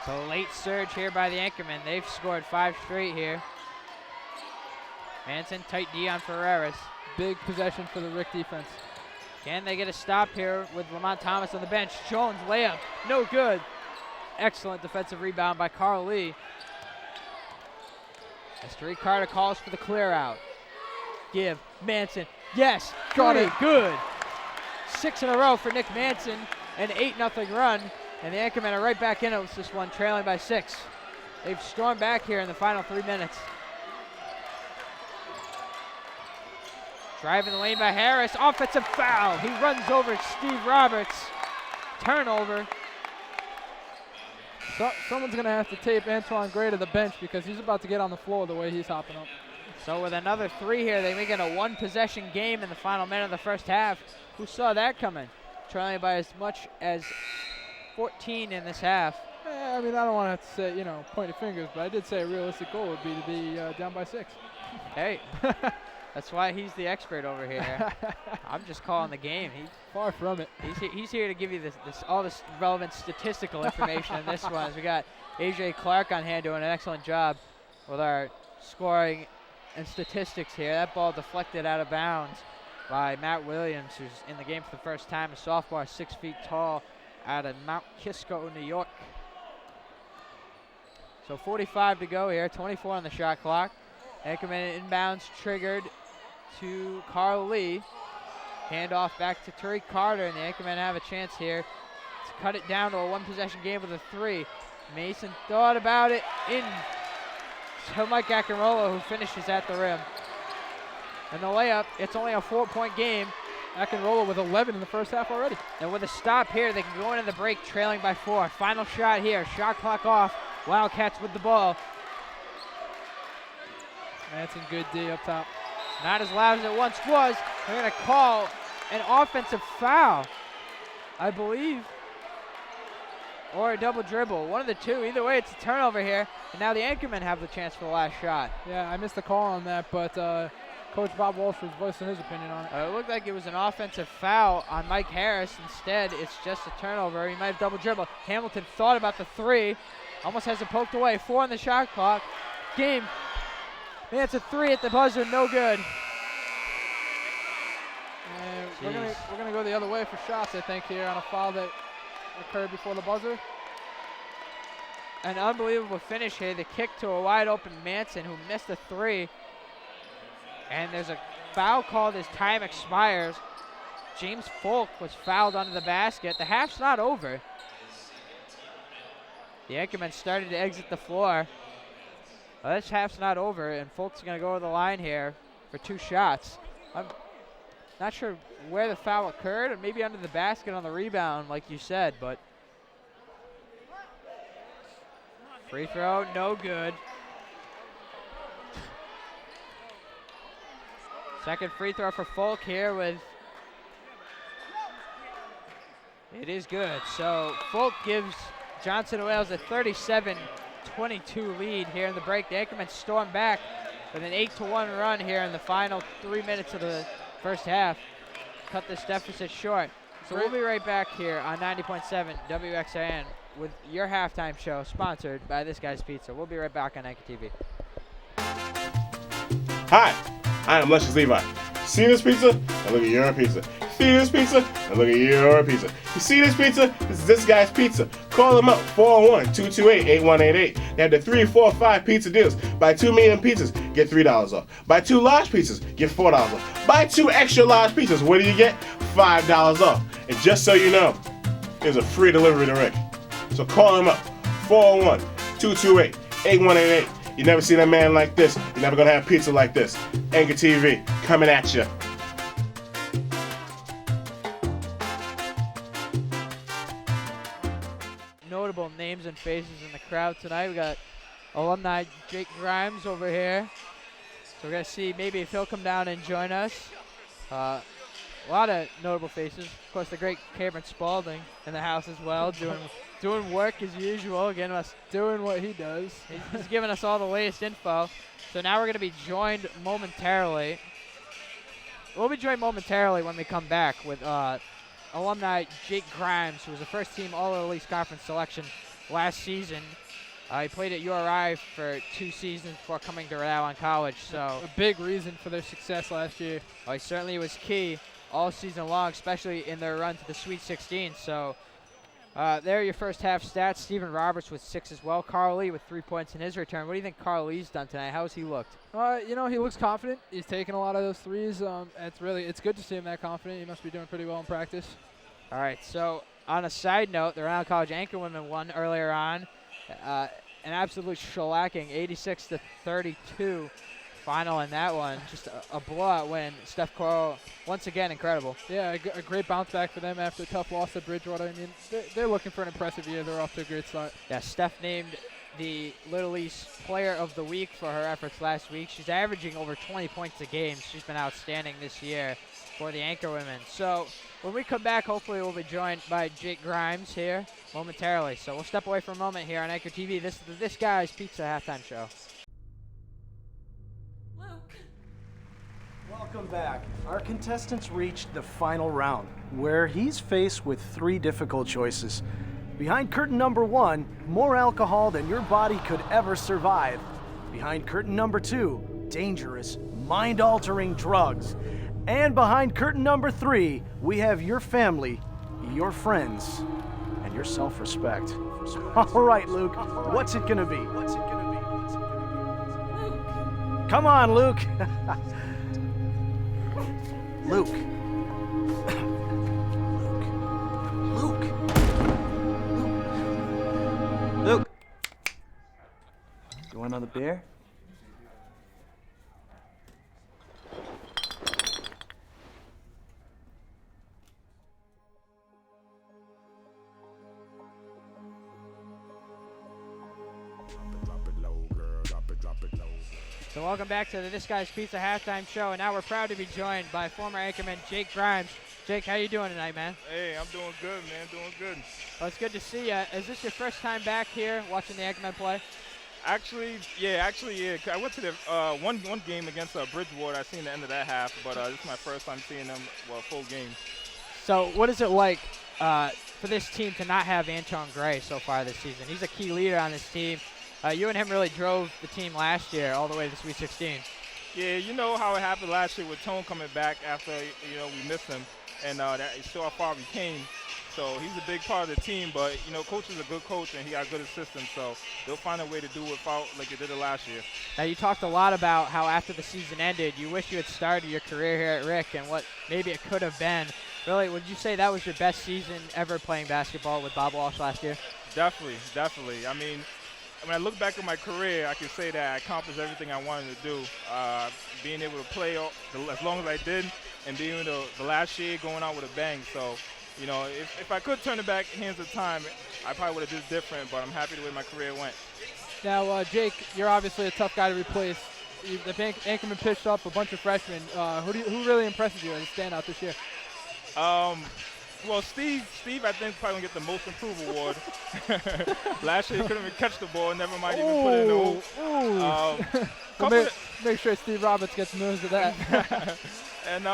So late surge here by the Anchormen. They've scored 5 straight here. Manson, tight D on Ferreris. Big possession for the Rick defense. Can they get a stop here with Lamont Thomas on the bench? Jones layup, no good. Excellent defensive rebound by Carl Lee. As Tariq Carter calls for the clear out. Give, Manson, yes, got it, good. 6 in a row for Nick Manson, an 8-0 run, and the Anchormen are right back in it with this one, trailing by 6. They've stormed back here in the final 3 minutes. Driving the lane by Harris, offensive foul. He runs over Steve Roberts. Turnover. So, someone's going to have to tape Antoine Gray to the bench because he's about to get on the floor the way he's hopping up. So with another 3 here, they make it a 1-possession game in the final minute of the first half. Who saw that coming? Trailing by as much as 14 in this half. I mean, I don't want to have to say, you know, point of fingers, but I did say a realistic goal would be to be down by 6. Hey, that's why he's the expert over here. I'm just calling the game. Far from it. He's here to give you all this relevant statistical information in this one. As we got AJ Clark on hand doing an excellent job with our scoring and statistics here. That ball deflected out of bounds by Matt Williams, who's in the game for the first time, a sophomore, 6 feet tall, out of Mount Kisco, New York. So 45 to go here, 24 on the shot clock. Anchorman inbounds triggered to Carl Lee. Handoff back to Tariq Carter, and the Anchormen have a chance here to cut it down to a 1-possession game with a 3. Mason thought about it in to Mike Ackenrola, who finishes at the rim. And the layup, it's only a 4-point game. Ackenrola with 11 in the first half already. And with a stop here, they can go into the break trailing by 4. Final shot here, shot clock off. Wildcats with the ball. Manson, good D up top. Not as loud as it once was. They're going to call an offensive foul, I believe, or a double dribble. One of the two. Either way, it's a turnover here. And now the Anchormen have the chance for the last shot. Yeah, I missed the call on that, but Coach Bob Walsh was voicing his opinion on it. It looked like it was an offensive foul on Mike Harris. Instead, it's just a turnover. He might have double dribbled. Hamilton thought about the 3. Almost has it poked away. 4 on the shot clock. Game. And it's a 3 at the buzzer. No good. And we're gonna go the other way for shots, I think, here on a foul that occurred before the buzzer. An unbelievable finish here. The kick to a wide open Manson, who missed a 3. And there's a foul called as time expires. James Folk was fouled under the basket. The half's not over. The Anchormen started to exit the floor. Well, this half's not over, and Folk's going to go to the line here for 2 shots. I'm not sure where the foul occurred, or maybe under the basket on the rebound, like you said, but free throw, no good. Second free throw for Folk here with. It is good. So Folk gives Johnson & Wales a 37-22 lead here in the break. The Anchormen storm back with an 8-1 run here in the final 3 minutes of the first half. Cut this deficit short. So we'll be right back here on 90.7 WXIN with your halftime show sponsored by This Guy's Pizza. We'll be right back on Anchor TV. Hi, I am Luscious Levi. See this pizza? And look at your pizza. See this pizza? And look at your pizza. You see this pizza? This is This Guy's Pizza. Call them up, 401-228-8188. They have the 3, 4, 5 pizza deals. Buy 2 medium pizzas, get $3 off. Buy 2 large pizzas, get $4 off. Buy 2 extra large pizzas, what do you get? $5 off. And just so you know, there's a free delivery to Rick. So call him up, 401-228-8188. You never seen a man like this. You're never gonna have pizza like this. Anchor TV, coming at you. Notable names and faces in the crowd tonight. We got alumni Jake Grimes over here. So we're gonna see maybe if he'll come down and join us. A lot of notable faces. Of course, the great Cameron Spaulding in the house as well, doing work as usual. Again, us Doing what he does. he's giving us all the latest info. So now we're going to be joined momentarily. We'll be joined momentarily when we come back with alumni Jake Grimes, who was a first-team All-East Conference selection last season. He played at URI for 2 seasons before coming to Rhode Island College. So A big reason for their success last year. he certainly was key all season long, especially in their run to the Sweet 16. So there are your first half stats. Stephen Roberts with 6 as well. Carl Lee with 3 points in his return. What do you think Carl Lee's done tonight? How has he looked? You know, he looks confident. He's taking a lot of those threes. It's good to see him that confident. He must be doing pretty well in practice. All right, so on a side note, the Rhode Island College Anchorwomen won earlier on. An absolute shellacking, 86-32 final in that one. Just a blowout win. Steph Curl, once again, incredible. Yeah, a great bounce back for them after a tough loss at Bridgewater. I mean, they're looking for an impressive year. They're off to a great start. Yeah, Steph named the Little East Player of the Week for her efforts last week. She's averaging over 20 points a game. She's been outstanding this year for the Anchorwomen. So when we come back, hopefully we'll be joined by Jake Grimes here momentarily. So we'll step away for a moment here on Anchor TV. This is the This Guy's Pizza halftime show. Welcome back. Our contestants reached the final round, where he's faced with 3 difficult choices. Behind curtain number 1, more alcohol than your body could ever survive. Behind curtain number 2, dangerous, mind-altering drugs. And behind curtain number 3, we have your family, your friends, and your self-respect. All right, Luke, what's it gonna be? Come on, Luke. Luke. Luke. You want another beer? So welcome back to the This Guy's Pizza halftime show, and now we're proud to be joined by former Anchorman Jake Grimes. Jake, how you doing tonight, man? Hey, I'm doing good, man. Doing good. Well, it's good to see you. Is this your first time back here watching the Anchorman play? Actually, yeah. I went to the one game against Bridgewater. I seen the end of that half, but this is my first time seeing them full game. So what is it like for this team to not have Anton Gray so far this season? He's a key leader on this team. You and him really drove the team last year all the way to the Sweet 16. Yeah, you know how it happened last year with Tone coming back after we missed him, and that saw how far we came. So he's a big part of the team, but coach is a good coach and he got good assistants, so they'll find a way to do it without like they did it last year. Now you talked a lot about how after the season ended, you wish you had started your career here at Rick and what maybe it could have been. Really, would you say that was your best season ever playing basketball with Bob Walsh last year? Definitely. I mean, when I look back at my career, I can say that I accomplished everything I wanted to do. Being able to play as long as I did, and being able to, the last year going out with a bang. So, if I could turn it back hands of time, I probably would have did different. But I'm happy the way my career went. Now, Jake, you're obviously a tough guy to replace. the anchorman pitched up a bunch of freshmen. Who really impresses you as a standout this year? Well, Steve, I think probably gonna get the most improved award. Last year he couldn't even catch the ball, never mind even put it in the hoop. Well, make sure Steve Roberts gets news of that. And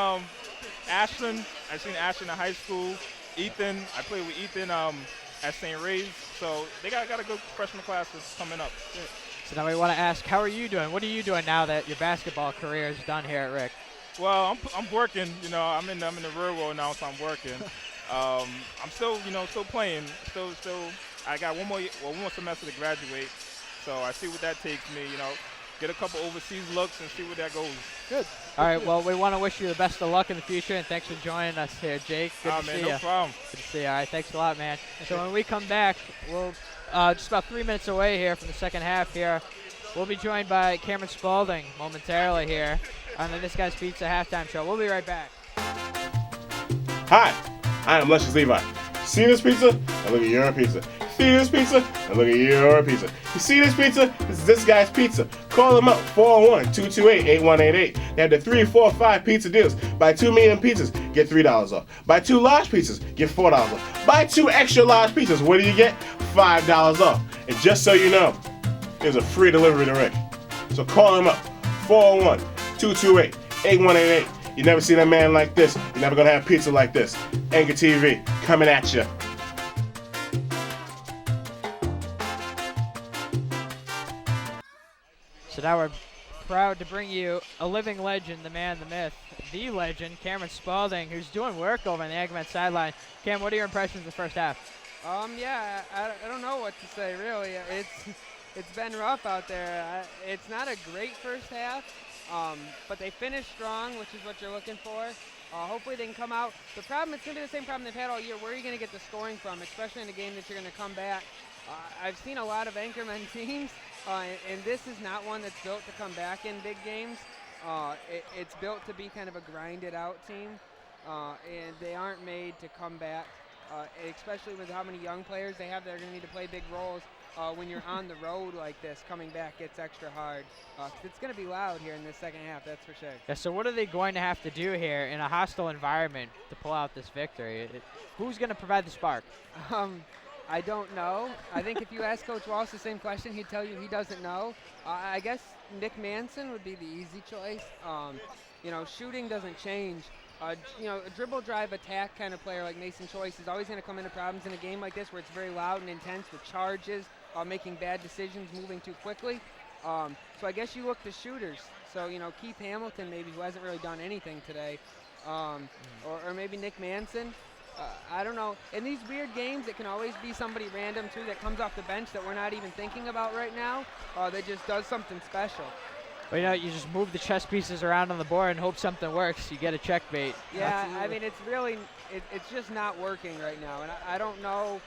Ashland, I've seen Ashland in high school. Ethan, I played with Ethan at St. Ray's, so they got a good freshman class that's coming up. Yeah. So now we want to ask, how are you doing? What are you doing now that your basketball career is done here at Rick? Well, I'm working. You know, I'm in the real world now, so I'm working. I'm still, still playing. Still. I got one more semester to graduate, so I see what that takes me. Get a couple overseas looks and see where that goes. Good. All right. Well, we want to wish you the best of luck in the future, and thanks for joining us here, Jake. Good to see you. No problem. Good to see you. All right. Thanks a lot, man. So when we come back, we'll just about 3 minutes away here from the second half here. We'll be joined by Cameron Spaulding momentarily here on the This Guy's Pizza halftime show. We'll be right back. Hi, I am Luscious Levi. See this pizza? And look at your pizza. See this pizza? And look at your pizza. You see this pizza? This guy's pizza. Call them up, 401-228-8188. They have the 3, 4, 5 pizza deals. Buy 2 medium pizzas, get $3 off. Buy 2 large pizzas, get $4 off. Buy 2 extra large pizzas, what do you get? $5 off. And just so you know, there's a free delivery to Rick. So call him up, 401-228-8188. You never seen a man like this. You're never gonna have pizza like this. Anchor TV, coming at you. So now we're proud to bring you a living legend, the man, the myth, the legend, Cameron Spaulding, who's doing work over on the Anchorman sideline. Cam, what are your impressions of the first half? Yeah, I don't know what to say, really. It's been rough out there. It's not a great first half, but they finished strong, which is what you're looking for. Hopefully they can come out. The problem, it's going to be the same problem they've had all year. Where are you going to get the scoring from, especially in a game that you're going to come back? I've seen a lot of Anchorman teams, and this is not one that's built to come back in big games. It's built to be kind of a grinded-out team, and they aren't made to come back, especially with how many young players they have that are going to need to play big roles. When you're on the road like this, coming back gets extra hard. 'Cause it's going to be loud here in the second half, that's for sure. Yeah, so what are they going to have to do here in a hostile environment to pull out this victory? Who's going to provide the spark? I don't know. I think if you ask Coach Walsh the same question, he'd tell you he doesn't know. I guess Nick Manson would be the easy choice. Shooting doesn't change. A dribble drive attack kind of player like Mason Choice is always going to come into problems in a game like this where it's very loud and intense with charges, making bad decisions, moving too quickly. So I guess you look to shooters. So, Keith Hamilton maybe, who hasn't really done anything today, or maybe Nick Manson. I don't know. In these weird games, it can always be somebody random, too, that comes off the bench that we're not even thinking about right now, that just does something special. Well, you just move the chess pieces around on the board and hope something works. You get a checkmate. Yeah, Absolutely. I mean, it's really, it's just not working right now, and I don't know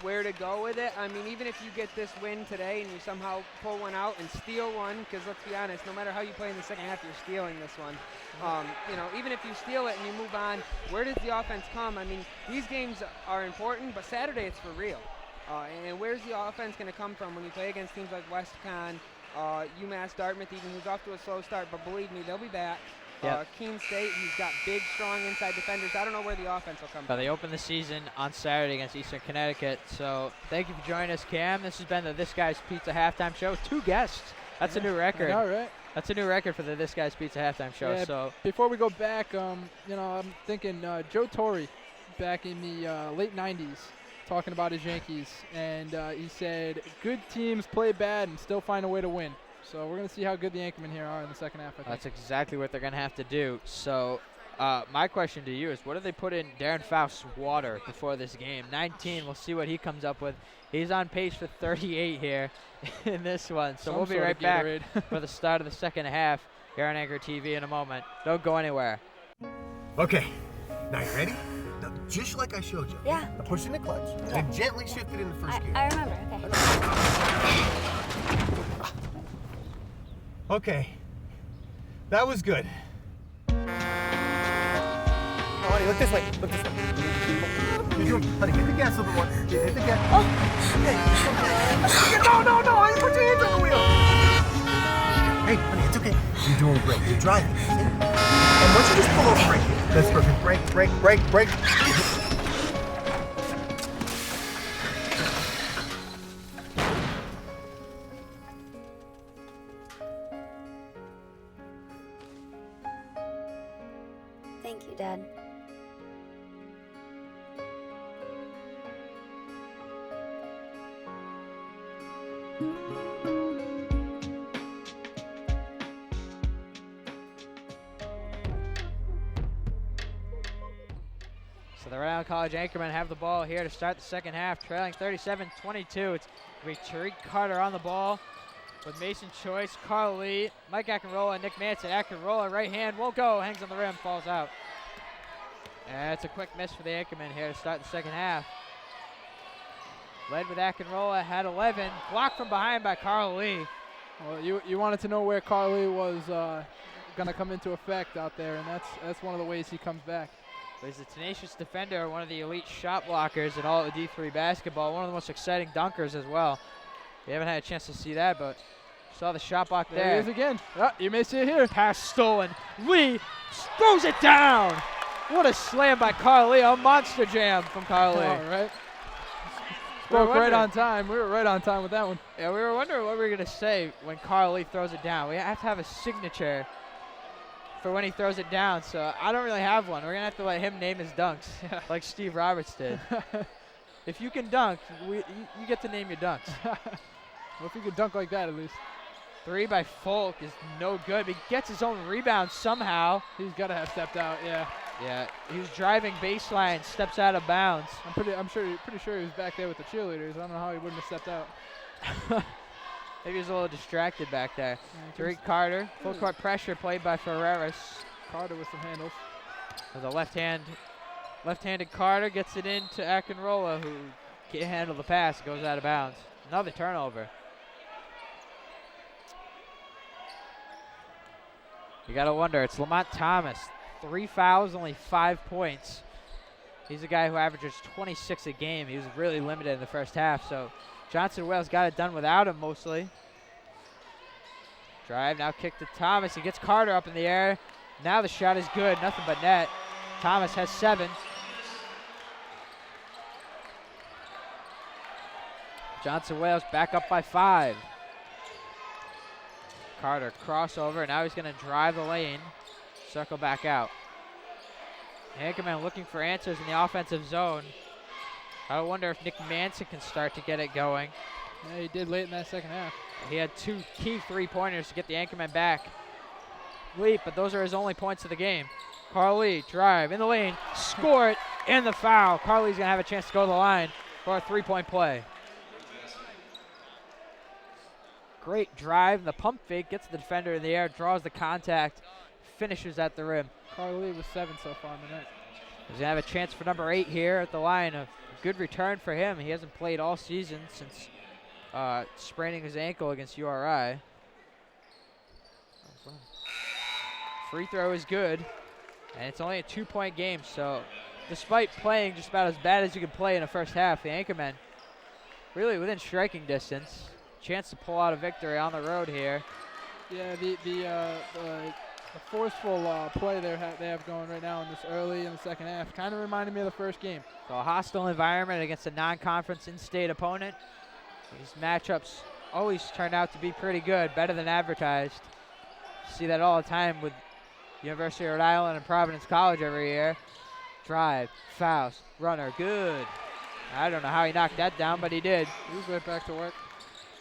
where to go with it. I mean, even if you get this win today and you somehow pull one out and steal one, because let's be honest, no matter how you play in the second half, you're stealing this one. Even if you steal it and you move on, where does the offense come? I mean, these games are important, but Saturday it's for real. And where's the offense going to come from when you play against teams like WestCon, UMass, Dartmouth, even, who's off to a slow start, but believe me, they'll be back. Yep. Keene State, who's got big, strong inside defenders. I don't know where the offense will come from. They open the season on Saturday against Eastern Connecticut. So thank you for joining us, Cam. This has been the This Guy's Pizza halftime show. 2 guests. That's a new record. All right. That's a new record for the This Guy's Pizza halftime show. Yeah, so before we go back, I'm thinking Joe Torre back in the late 90s talking about his Yankees. And he said, good teams play bad and still find a way to win. So we're going to see how good the Anchormen here are in the second half, I think. That's exactly what they're going to have to do. So my question to you is, what do they put in Darren Faust's water before this game? 19, we'll see what he comes up with. He's on pace for 38 here in this one. So we'll be right back for the start of the second half here on Anchor TV in a moment. Don't go anywhere. Okay, now you ready? Now, just like I showed you. Yeah. Now push in the clutch and gently shift it in the first gear. I remember, Okay, that was good. Oh, honey, look this way. Look this way. Honey, hit the gas a little more. Hit the gas. Oh. Hey. No, honey, put your hands on the wheel. Hey, honey, You're driving. And why don't you just pull over right here? That's perfect. Brake. Thank you, Dad. So the Rhode Island College Anchormen have the ball here to start the second half, trailing 37-22. It's going to be Tariq Carter on the ball with Mason Choice, Carl Lee, Mike Akinrola, and Nick Manson. Akinrola, right hand, won't go, hangs on the rim, falls out. And it's a quick miss for the Anchormen here to start the second half. Led with Akinrola, had 11, blocked from behind by Carl Lee. Well, you wanted to know where Carl Lee was going to come into effect out there, and that's one of the ways he comes back. But he's a tenacious defender, one of the elite shot blockers in all of D3 basketball, one of the most exciting dunkers as well. We haven't had a chance to see that, but saw the shot block there. There he is again. Oh, you may see it here. Pass stolen. Lee throws it down. What a slam by Carl Lee. A monster jam from Carl Lee. All right. Spoke right on time. We were right on time with that one. Yeah, we were wondering what we were going to say when Carl Lee throws it down. We have to have a signature for when he throws it down, so I don't really have one. We're going to have to let him name his dunks, like Steve Roberts did. If you can dunk, you get to name your dunks. Well, if you could dunk like that at least. 3 by Folk is no good, but he gets his own rebound somehow. He's got to have stepped out, yeah. Yeah, he was driving baseline, steps out of bounds. I'm pretty sure he was back there with the cheerleaders. I don't know how he wouldn't have stepped out. Maybe he was a little distracted back there. Tariq Carter, full court pressure played by Ferreras. Carter with some handles. With a left-handed Carter gets it into Akinrola, who can't handle the pass, goes out of bounds. Another turnover. You gotta wonder, it's Lamont Thomas. 3 fouls, only 5 points. He's a guy who averages 26 a game. He was really limited in the first half, so Johnson Wales got it done without him mostly. Drive, now kick to Thomas. He gets Carter up in the air. Now the shot is good, nothing but net. Thomas has 7. Johnson Wales back up by 5. Carter crossover, now he's gonna drive the lane, circle back out. Anchorman looking for answers in the offensive zone. I wonder if Nick Manson can start to get it going. Yeah, he did late in that second half. He had 2 key 3-pointers to get the Anchorman back. Leap, but those are his only points of the game. Carl Lee, drive in the lane, score it, and the foul. Carl Lee's gonna have a chance to go to the line for a 3-point play. Great drive, the pump fake, gets the defender in the air, draws the contact, finishes at the rim. Carl Lee was 7 so far in the night. He's gonna have a chance for number 8 here at the line. A good return for him. He hasn't played all season since spraining his ankle against URI. Free throw is good, and it's only a 2-point game, so despite playing just about as bad as you can play in the first half, the Anchormen really within striking distance. Chance to pull out a victory on the road here. Yeah, the forceful play they have going right now in this early in the second half kind of reminded me of the first game. So a hostile environment against a non-conference in-state opponent. These matchups always turn out to be pretty good, better than advertised. See that all the time with University of Rhode Island and Providence College every year. Drive, fouls, runner, good. I don't know how he knocked that down, but he did. He was right back to work.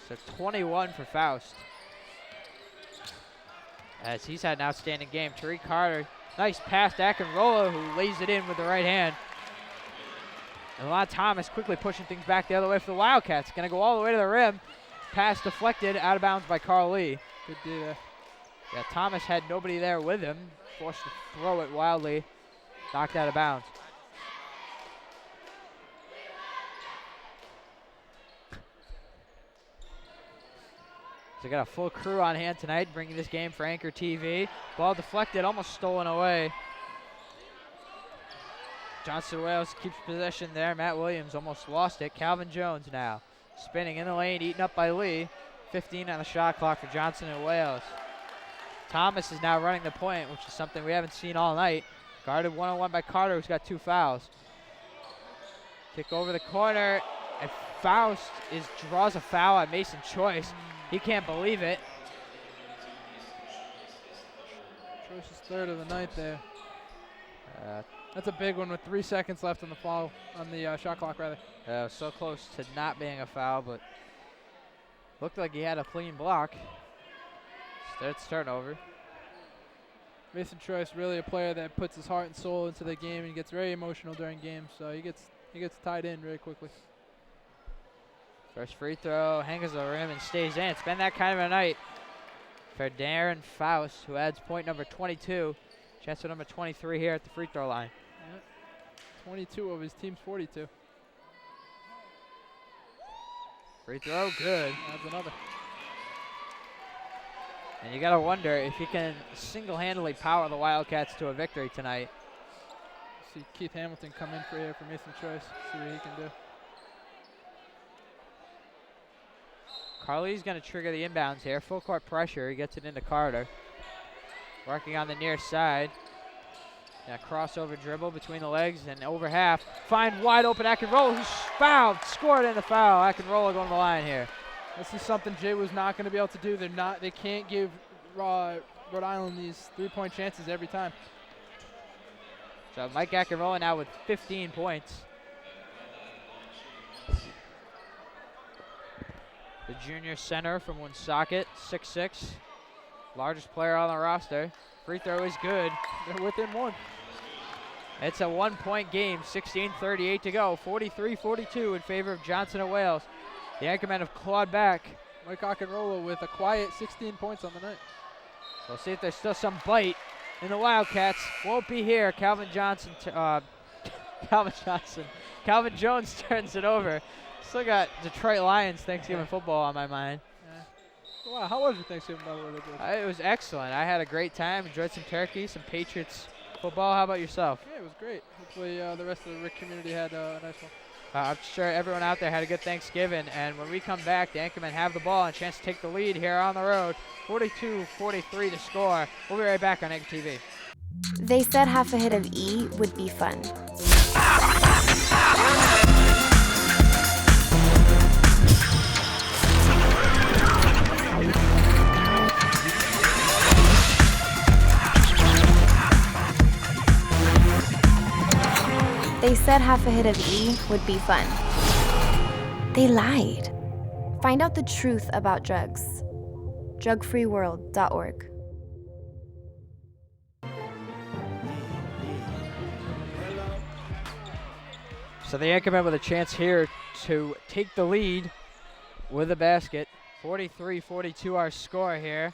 So 21 for Faust. As he's had an outstanding game. Tariq Carter, nice pass to Akinrola, who lays it in with the right hand. And Lon Thomas quickly pushing things back the other way for the Wildcats. Gonna go all the way to the rim. Pass deflected, out of bounds by Carl Lee. Good deal. Yeah, Thomas had nobody there with him. Forced to throw it wildly. Knocked out of bounds. So got a full crew on hand tonight, bringing this game for Anchor TV. Ball deflected, almost stolen away. Johnson Wales keeps possession there. Matt Williams almost lost it. Calvin Jones now spinning in the lane, eaten up by Lee. 15 on the shot clock for Johnson and Wales. Thomas is now running the point, which is something we haven't seen all night. Guarded one-on-one by Carter, who's got 2 fouls. Kick over the corner, and Faust draws a foul on Mason Choice. He can't believe it. Choice's third of the night there. That's a big one with 3 seconds left on the foul, on the shot clock, rather. So close to not being a foul, but looked like he had a clean block. Starts turnover. Mason Choice, really a player that puts his heart and soul into the game and gets very emotional during games, so he gets tied in very quickly. First free throw, hangs the rim and stays in. It's been that kind of a night for Darren Faust, who adds point number 22. Chance for number 23 here at the free throw line. Yep. 22 of his team's 42. Free throw, good. That's another. And you got to wonder if he can single-handedly power the Wildcats to a victory tonight. See Keith Hamilton come in for Mason Choice, see what he can do. Carly's going to trigger the inbounds here. Full court pressure. He gets it into Carter. Working on the near side. Crossover dribble between the legs and over half. Find wide open Akinrola, who's fouled. Scored in the foul. Akinrola going to the line here. This is something Jay was not going to be able to do. They can't give Rhode Island these 3-point chances every time. So Mike Akinrola now with 15 points. The junior center from Woonsocket, 6'6", largest player on the roster. Free throw is good. They're within 1. It's a 1-point game, 16:38 to go. 43-42 in favor of Johnson and Wales. The Anchormen have clawed back. Mike Akinrola with a quiet 16 points on the night. So we'll see if there's still some bite in the Wildcats. Won't be here. Calvin Jones turns it over. Still got Detroit Lions Thanksgiving football on my mind. Yeah. Wow, how was your Thanksgiving, by the way? It was excellent. I had a great time. Enjoyed some turkey, some Patriots football. How about yourself? Yeah, it was great. Hopefully the rest of the Rick community had a nice one. I'm sure everyone out there had a good Thanksgiving, and when we come back, the Anchormen have the ball and a chance to take the lead here on the road. 42-43 to score. We'll be right back on Anchor TV. They said half a hit of E would be fun. They said half a hit of E would be fun. They lied. Find out the truth about drugs. drugfreeworld.org. So the Anchormen with a chance here to take the lead with a basket. 43-42 our score here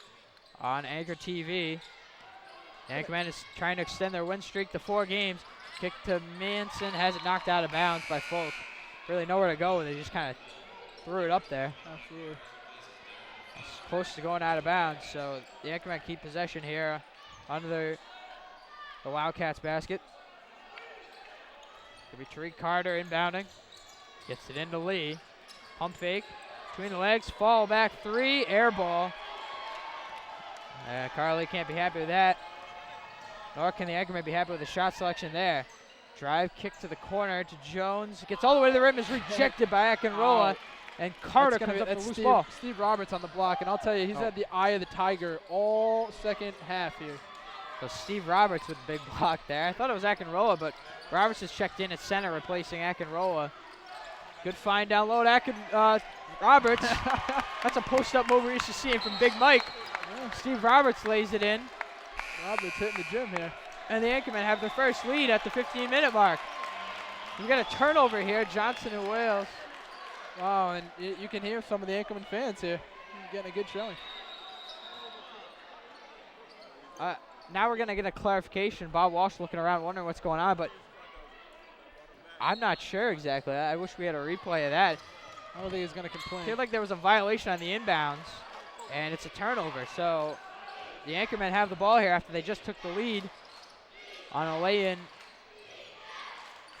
on Anchor TV. The Anchormen is trying to extend their win streak to 4 games. Kick to Manson, has it knocked out of bounds by Folk. Really nowhere to go. They just kind of threw it up there. Absolutely. It's close to going out of bounds, so the Anchormen keep possession here under the Wildcats basket. Could be Tariq Carter inbounding. Gets it into Lee. Pump fake between the legs, fall back 3, air ball. Carly can't be happy with that. Nor can the Anchormen be happy with the shot selection there. Drive kick to the corner to Jones. Gets all the way to the rim, is rejected by Akinrola. And Carter comes up with a loose ball. Steve Roberts on the block, and I'll tell you, he's had the eye of the tiger all second half here. So Steve Roberts with a big block there. I thought it was Akinrola, but Roberts has checked in at center, replacing Akinrola. Good find down low to Roberts. That's a post-up move we're used to seeing from Big Mike. Yeah. Steve Roberts lays it in. Roberts hitting the gym here. And the Anchormen have their first lead at the 15-minute mark. We've got a turnover here, Johnson and Wales. Wow, and you can hear some of the Anchorman fans here. Getting a good showing. Now we're going to get a clarification. Bob Walsh looking around wondering what's going on, but I'm not sure exactly. I wish we had a replay of that. I don't think he's going to complain. I feel like there was a violation on the inbounds, and it's a turnover. So the Anchormen have the ball here after they just took the lead on a lay-in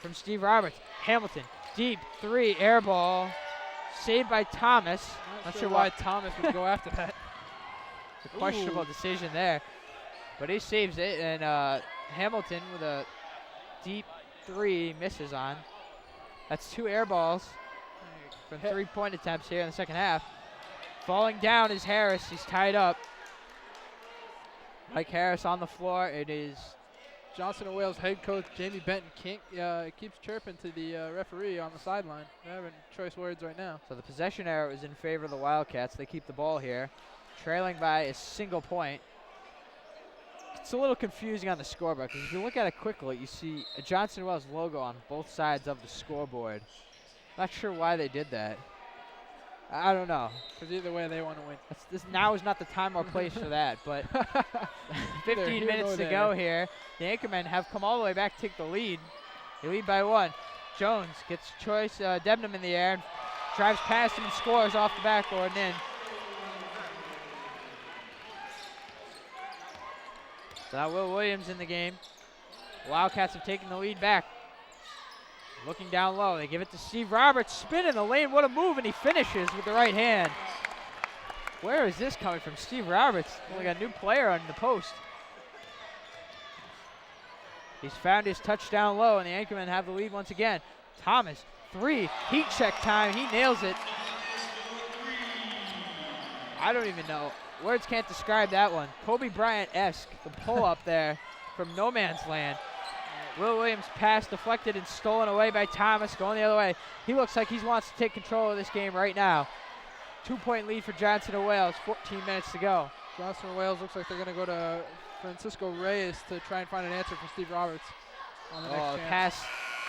from Steve Roberts. Hamilton, deep 3, air ball, saved by Thomas. Not sure why Thomas would go after that. questionable decision there. But he saves it, and Hamilton with a deep three misses on. That's 2 air balls from 3-point attempts here in the second half. Falling down is Harris. He's tied up. Mike Harris on the floor. It is Johnson and Wales head coach Jamie Benton keeps chirping to the referee on the sideline. They're having choice words right now. So the possession arrow is in favor of the Wildcats. They keep the ball here, trailing by a single point. It's a little confusing on the scoreboard because if you look at it quickly, you see a Johnson Wales logo on both sides of the scoreboard. Not sure why they did that. I don't know. Because either way, they want to win. Now is not the time or place for that, but 15 minutes to go here. The Anchormen have come all the way back to take the lead. They lead by 1. Jones gets choice, Debnam in the air, and drives past him and scores off the backboard and in. So now Will Williams in the game. Wildcats have taken the lead back. Looking down low, they give it to Steve Roberts. Spin in the lane, what a move, and he finishes with the right hand. Where is this coming from? Steve Roberts, only got a new player on the post. He's found his touchdown low, and the Anchormen have the lead once again. Thomas, 3, heat check time, he nails it. I don't even know. Words can't describe that one. Kobe Bryant-esque, the pull up there from no man's land. Will Williams pass deflected and stolen away by Thomas, going the other way. He looks like he wants to take control of this game right now. 2-point lead for Johnson and Wales, 14 minutes to go. Johnson and Wales looks like they're going to go to Francisco Reyes to try and find an answer for Steve Roberts on the next chance. Pass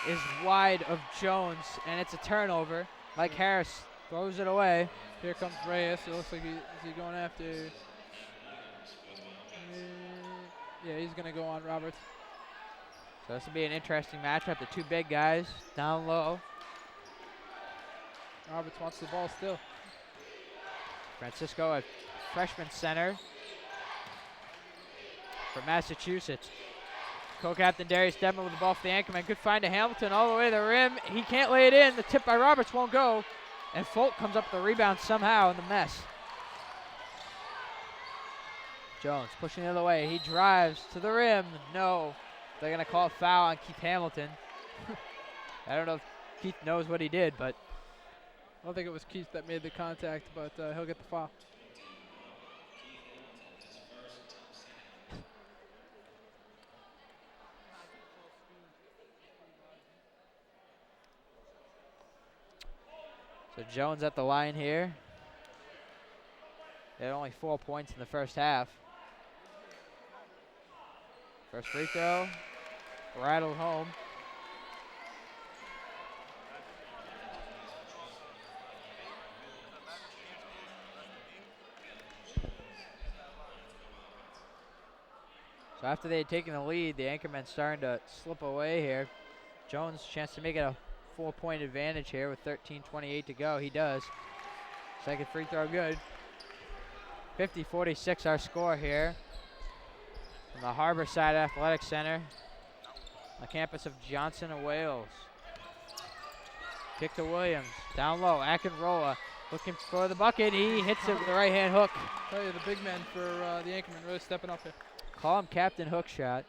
is wide of Jones, and it's a turnover. Mike Harris throws it away. Here comes Reyes. It looks like is he going after? Yeah, he's going to go on Roberts. So this will be an interesting matchup. The 2 big guys down low. Roberts wants the ball still. Francisco, a freshman center from Massachusetts. Co-captain Darius Dedman with the ball for the Anchorman. Good find to Hamilton all the way to the rim. He can't lay it in. The tip by Roberts won't go. And Folk comes up with the rebound somehow in the mess. Jones pushing the other way. He drives to the rim. No. They're going to call a foul on Keith Hamilton. I don't know if Keith knows what he did, but I don't think it was Keith that made the contact, but he'll get the foul. So Jones at the line here. They had only 4 points in the first half. First free throw, rattled home. So after they had taken the lead, the Anchormen starting to slip away here. Jones chance to make it a 4-point advantage here with 13:28 to go. He does. Second free throw good. 50-46 our score here from the Harborside Athletic Center on the campus of Johnson and Wales. Kick to Williams. Down low. Akinrola looking for the bucket. He hits it with the right hand hook. Tell you, the big men for the Anchormen really stepping up here. Call him Captain Hookshot.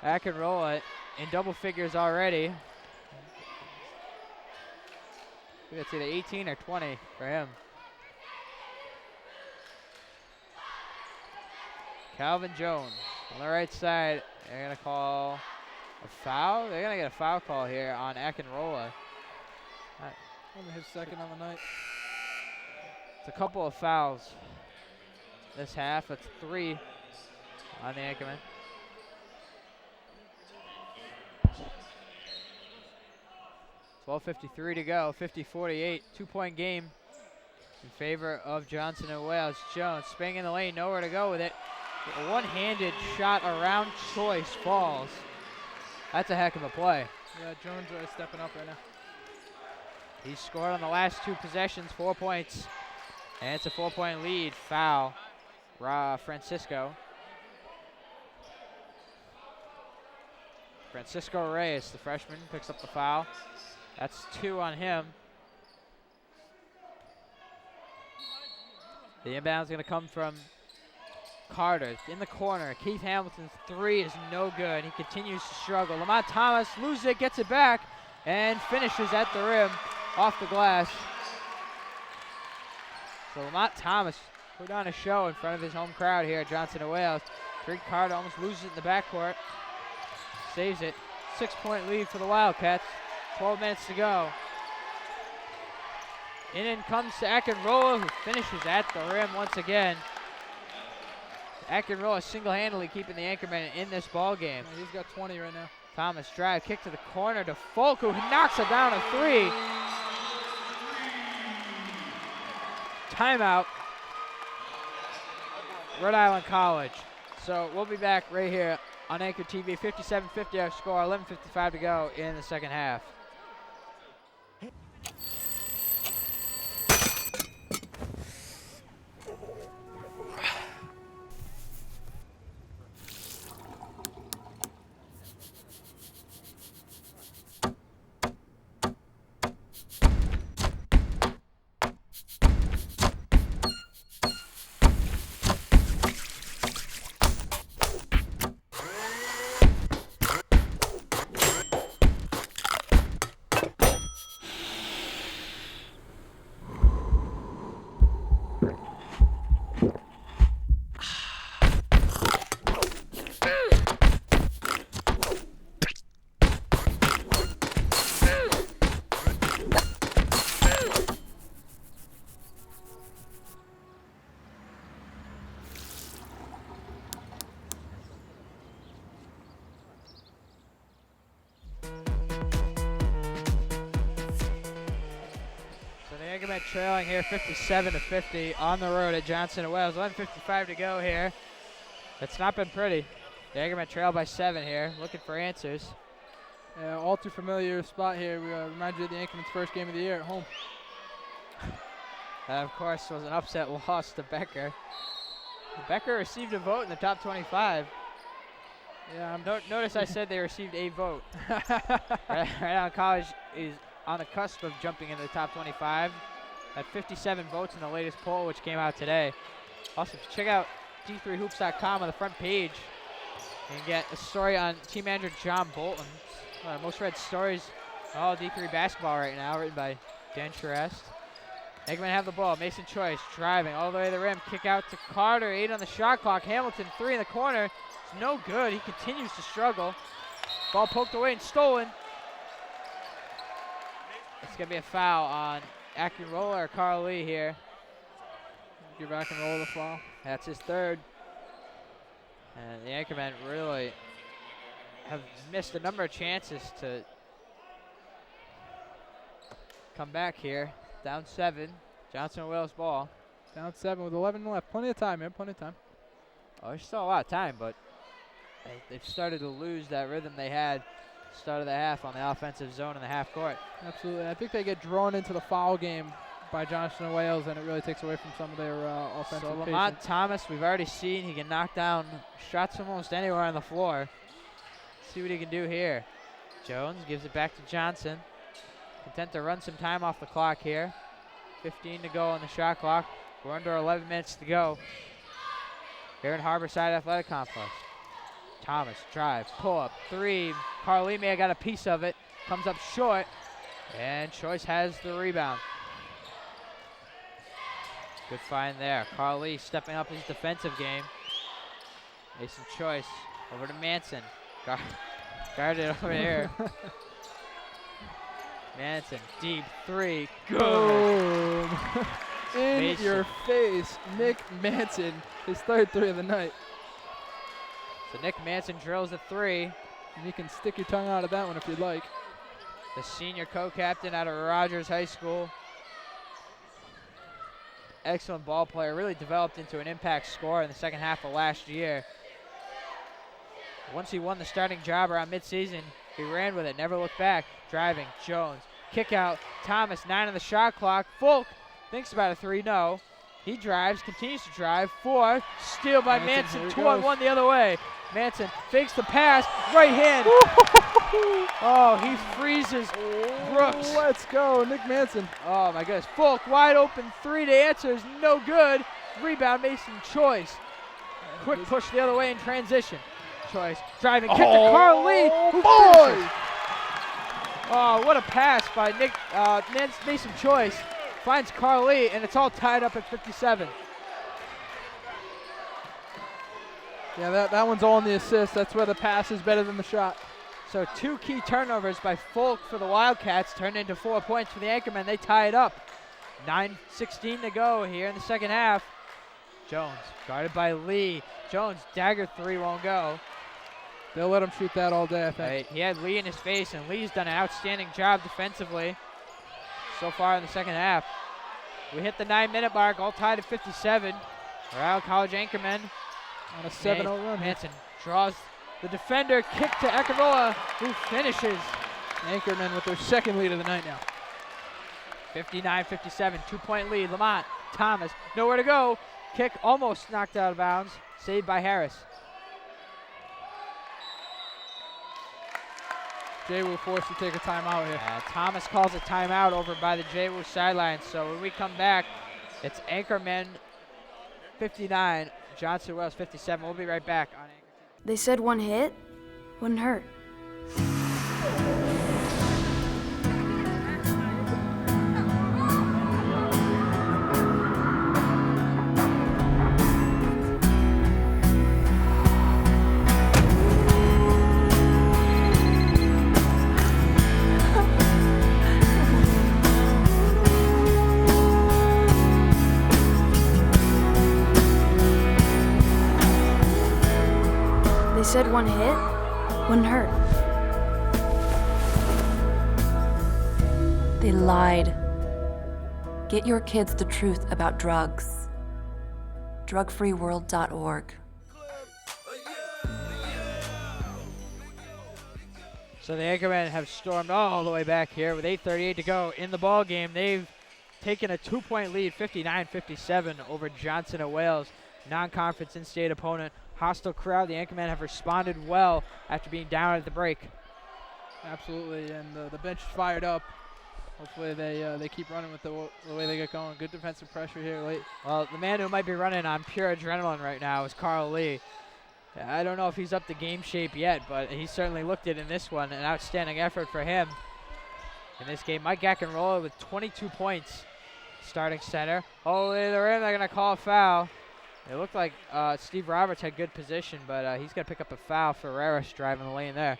Akinrola in double figures already. I think it's either 18 or 20 for him. Calvin Jones on the right side. They're going to call a foul. They're going to get a foul call here on Akinrola. Only his second on the night. It's a couple of fouls this half. It's 3 on the Anchorman. .53 to go, 50-48, 2-point game in favor of Johnson and Wales. Jones spinning in the lane, nowhere to go with it. A one-handed shot around choice falls. That's a heck of a play. Yeah, Jones really stepping up right now. He scored on the last 2 possessions, 4 points. And it's a 4-point lead. Foul. Francisco. Francisco Reyes, the freshman, picks up the foul. That's 2 on him. The inbound is going to come from Carter in the corner. Keith Hamilton's three is no good. He continues to struggle. Lamont Thomas loses it, gets it back, and finishes at the rim off the glass. So Lamont Thomas put on a show in front of his home crowd here at Johnson & Wales. Creed Carter almost loses it in the backcourt. Saves it. 6-point lead for the Wildcats. 12 minutes to go. In comes to Akinrola, who finishes at the rim once again. Akinrola single-handedly keeping the Anchorman in this ball game. Yeah, he's got 20 right now. Thomas drive, kick to the corner to Folk, who knocks it down a three. Timeout. Rhode Island College. So we'll be back right here on Anchor TV. 57-50 our score, 11:55 to go in the second half. Trailing here 57-50 on the road at Johnson & Wales. 11:55 to go here. It's not been pretty. The Anchorman trail by 7 here, looking for answers. Yeah, all too familiar spot here. We remind you of the Anchorman's first game of the year at home. That, of course, was an upset loss to Becker. Becker received a vote in the top 25. Yeah, notice I said they received a vote. Right now, college is on the cusp of jumping into the top 25. Had 57 votes in the latest poll, which came out today. Also, check out d3hoops.com on the front page and get a story on team manager John Bolton. One of the most read stories in all D3 basketball right now, written by Dan Charest. Anchorman have the ball. Mason Choice driving all the way to the rim. Kick out to Carter. 8 on the shot clock. Hamilton, 3 in the corner. It's no good. He continues to struggle. Ball poked away and stolen. It's going to be a foul on Akinrola or Carl Lee here. Give Akinrola the foul. That's his third. And the Anchormen really have missed a number of chances to come back here. Down 7. Johnson & Wales ball. Down 7 with 11 left. Plenty of time, man. Plenty of time. Oh, there's still a lot of time, but they've started to lose that rhythm they had start of the half on the offensive zone in the half court. Absolutely. I think they get drawn into the foul game by Johnson & Wales, and it really takes away from some of their offensive So Lamont Thomas, we've already seen he can knock down shots from almost anywhere on the floor. Let's see what he can do here. Jones gives it back to Johnson. Content to run some time off the clock here. 15 to go on the shot clock. We're under 11 minutes to go here in Harborside Athletic Complex. Thomas, drive, pull up, 3. Carl Lee may have got a piece of it. Comes up short, and Choice has the rebound. Good find there. Carl Lee stepping up his defensive game. Mason Choice over to Manson. Guarded over here. Manson, deep 3. Good. Boom. In your face, Nick Manson, his third 3 of the night. So Nick Manson drills a 3. And you can stick your tongue out of that one if you'd like. The senior co-captain out of Rogers High School. Excellent ball player, really developed into an impact scorer in the second half of last year. Once he won the starting job around midseason, he ran with it, never looked back. Driving, Jones, kick out, Thomas, 9 on the shot clock. Folk thinks about a 3, no. He drives, continues to drive, 4, steal by Manson 2-on-1 the other way. Manson fakes the pass, right hand. Oh, he freezes Brooks. Let's go, Nick Manson. Oh my goodness, Folk wide open 3 to answer is no good. Rebound Mason Choice. Quick push the other way in transition. Choice. Driving kick to Carl Lee. Who finishes. Oh, what a pass by Mason Choice. Finds Carl Lee, and it's all tied up at 57. Yeah, that one's all in the assist. That's where the pass is better than the shot. So 2 key turnovers by Folk for the Wildcats turned into 4 points for the Anchormen. They tie it up. 9:16 to go here in the second half. Jones guarded by Lee. Jones, dagger 3 won't go. They'll let him shoot that all day, I think. Right. He had Lee in his face, and Lee's done an outstanding job defensively so far in the second half. We hit the 9-minute mark, all tied at 57. Rhode College Anchormen on a 7-0 run. Manson draws the defender, kick to Ekaroa, who finishes. Anchormen with their second lead of the night now. 59-57, 2-point lead. Lamont Thomas, nowhere to go. Kick almost knocked out of bounds, saved by Harris. Jay-Woo forced to take a timeout here. Thomas calls a timeout over by the Jay-Woo sideline. So when we come back, it's Anchormen 59, Johnson Wales 57. We'll be right back on Anchor TV. They said one hit wouldn't hurt. They said one hit wouldn't hurt. They lied. Get your kids the truth about drugs. drugfreeworld.org. So the Anchormen have stormed all the way back here with 8:38 to go in the ball game. They've taken a 2-point lead, 59-57 over Johnson of Wales, non-conference in-state opponent. Hostile crowd. The Anchormen have responded well after being down at the break. Absolutely, and the bench is fired up. Hopefully they keep running with the way they get going. Good defensive pressure here late. Well, the man who might be running on pure adrenaline right now is Carl Lee. I don't know if he's up to game shape yet, but he certainly looked it in this one. An outstanding effort for him in this game. Mike Gackenrola with 22 points, starting center. Oh, to the rim, they're going to call a foul. It looked like Steve Roberts had good position, but he's going to pick up a foul. Ferreras driving the lane there.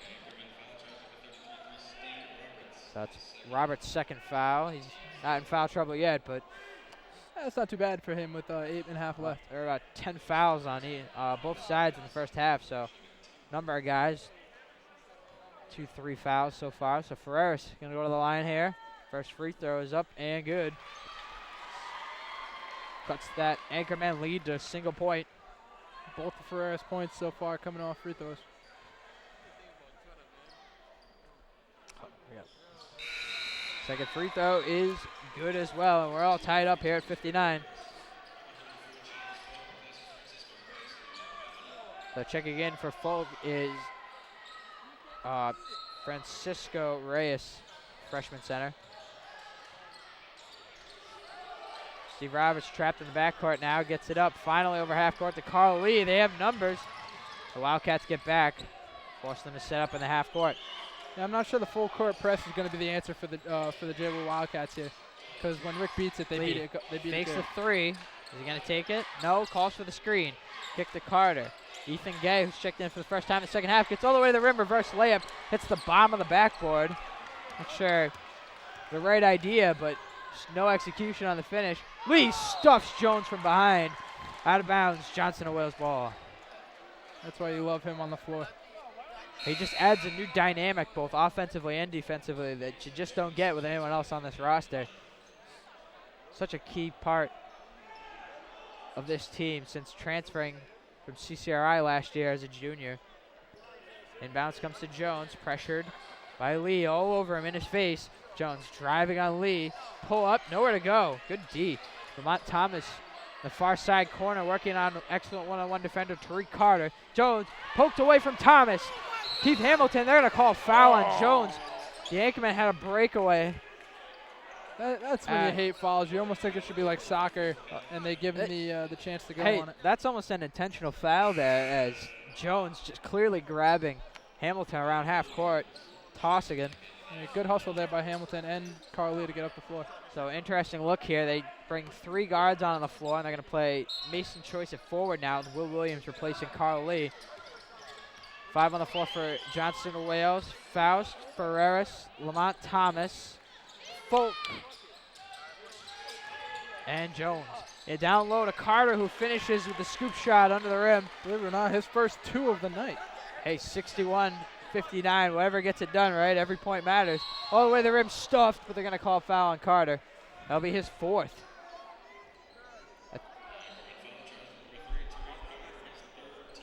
So that's Roberts' second foul. He's not in foul trouble yet, but that's not too bad for him with 8.5 left. There are about 10 fouls on both sides in the first half, so number of guys. 2-3 fouls so far. So Ferreras going to go to the line here. First free throw is up and good. Cuts that Anchorman lead to a single point. Both the Ferreras points so far coming off free throws. Second free throw is good as well, and we're all tied up here at 59. So checking in for Folk is Francisco Reyes, freshman center. Steve Roberts trapped in the backcourt now, gets it up finally over half court to Carl Lee. They have numbers. The Wildcats get back, force them to set up in the half court. Yeah, I'm not sure the full court press is going to be the answer for the Jay-Woo Wildcats here, because when Rick beats it, they beat it. They beat Fakes it. the three. Is he going to take it? No. Calls for the screen. Kick to Carter. Ethan Gay, who's checked in for the first time in the second half, gets all the way to the rim. Reverse layup. Hits the bottom of the backboard. Not sure the right idea, but just no execution on the finish. Lee stuffs Jones from behind. Out of bounds. Johnson of Wales ball. That's why you love him on the floor. He just adds a new dynamic, both offensively and defensively, that you just don't get with anyone else on this roster. Such a key part of this team since transferring from CCRI last year as a junior. Inbounds comes to Jones, pressured by Lee, all over him in his face. Jones driving on Lee, pull up, nowhere to go. Good D. Lamont Thomas, the far side corner, working on excellent one-on-one defender Tariq Carter. Jones poked away from Thomas. Keith Hamilton, they're going to call a foul on Jones. The Anchorman had a breakaway. That's when you hate fouls. You almost think it should be like soccer, and they give him the chance to go on it. That's almost an intentional foul there, as Jones just clearly grabbing Hamilton around half court, tossing him. Yeah, good hustle there by Hamilton and Carly to get up the floor. So interesting look here. They bring 3 guards on the floor, and they're going to play Mason Choice at forward now, with Will Williams replacing Carl Lee. 5 on the floor for Johnson of Wales, Faust, Ferreras, Lamont Thomas, Folk, and Jones. Yeah, down low to Carter, who finishes with the scoop shot under the rim. Believe it or not, his first 2 of the night. Hey, 61-59, whoever gets it done, right? Every point matters. All the way to the rim, stuffed, but they're going to call a foul on Carter. That'll be his 4th.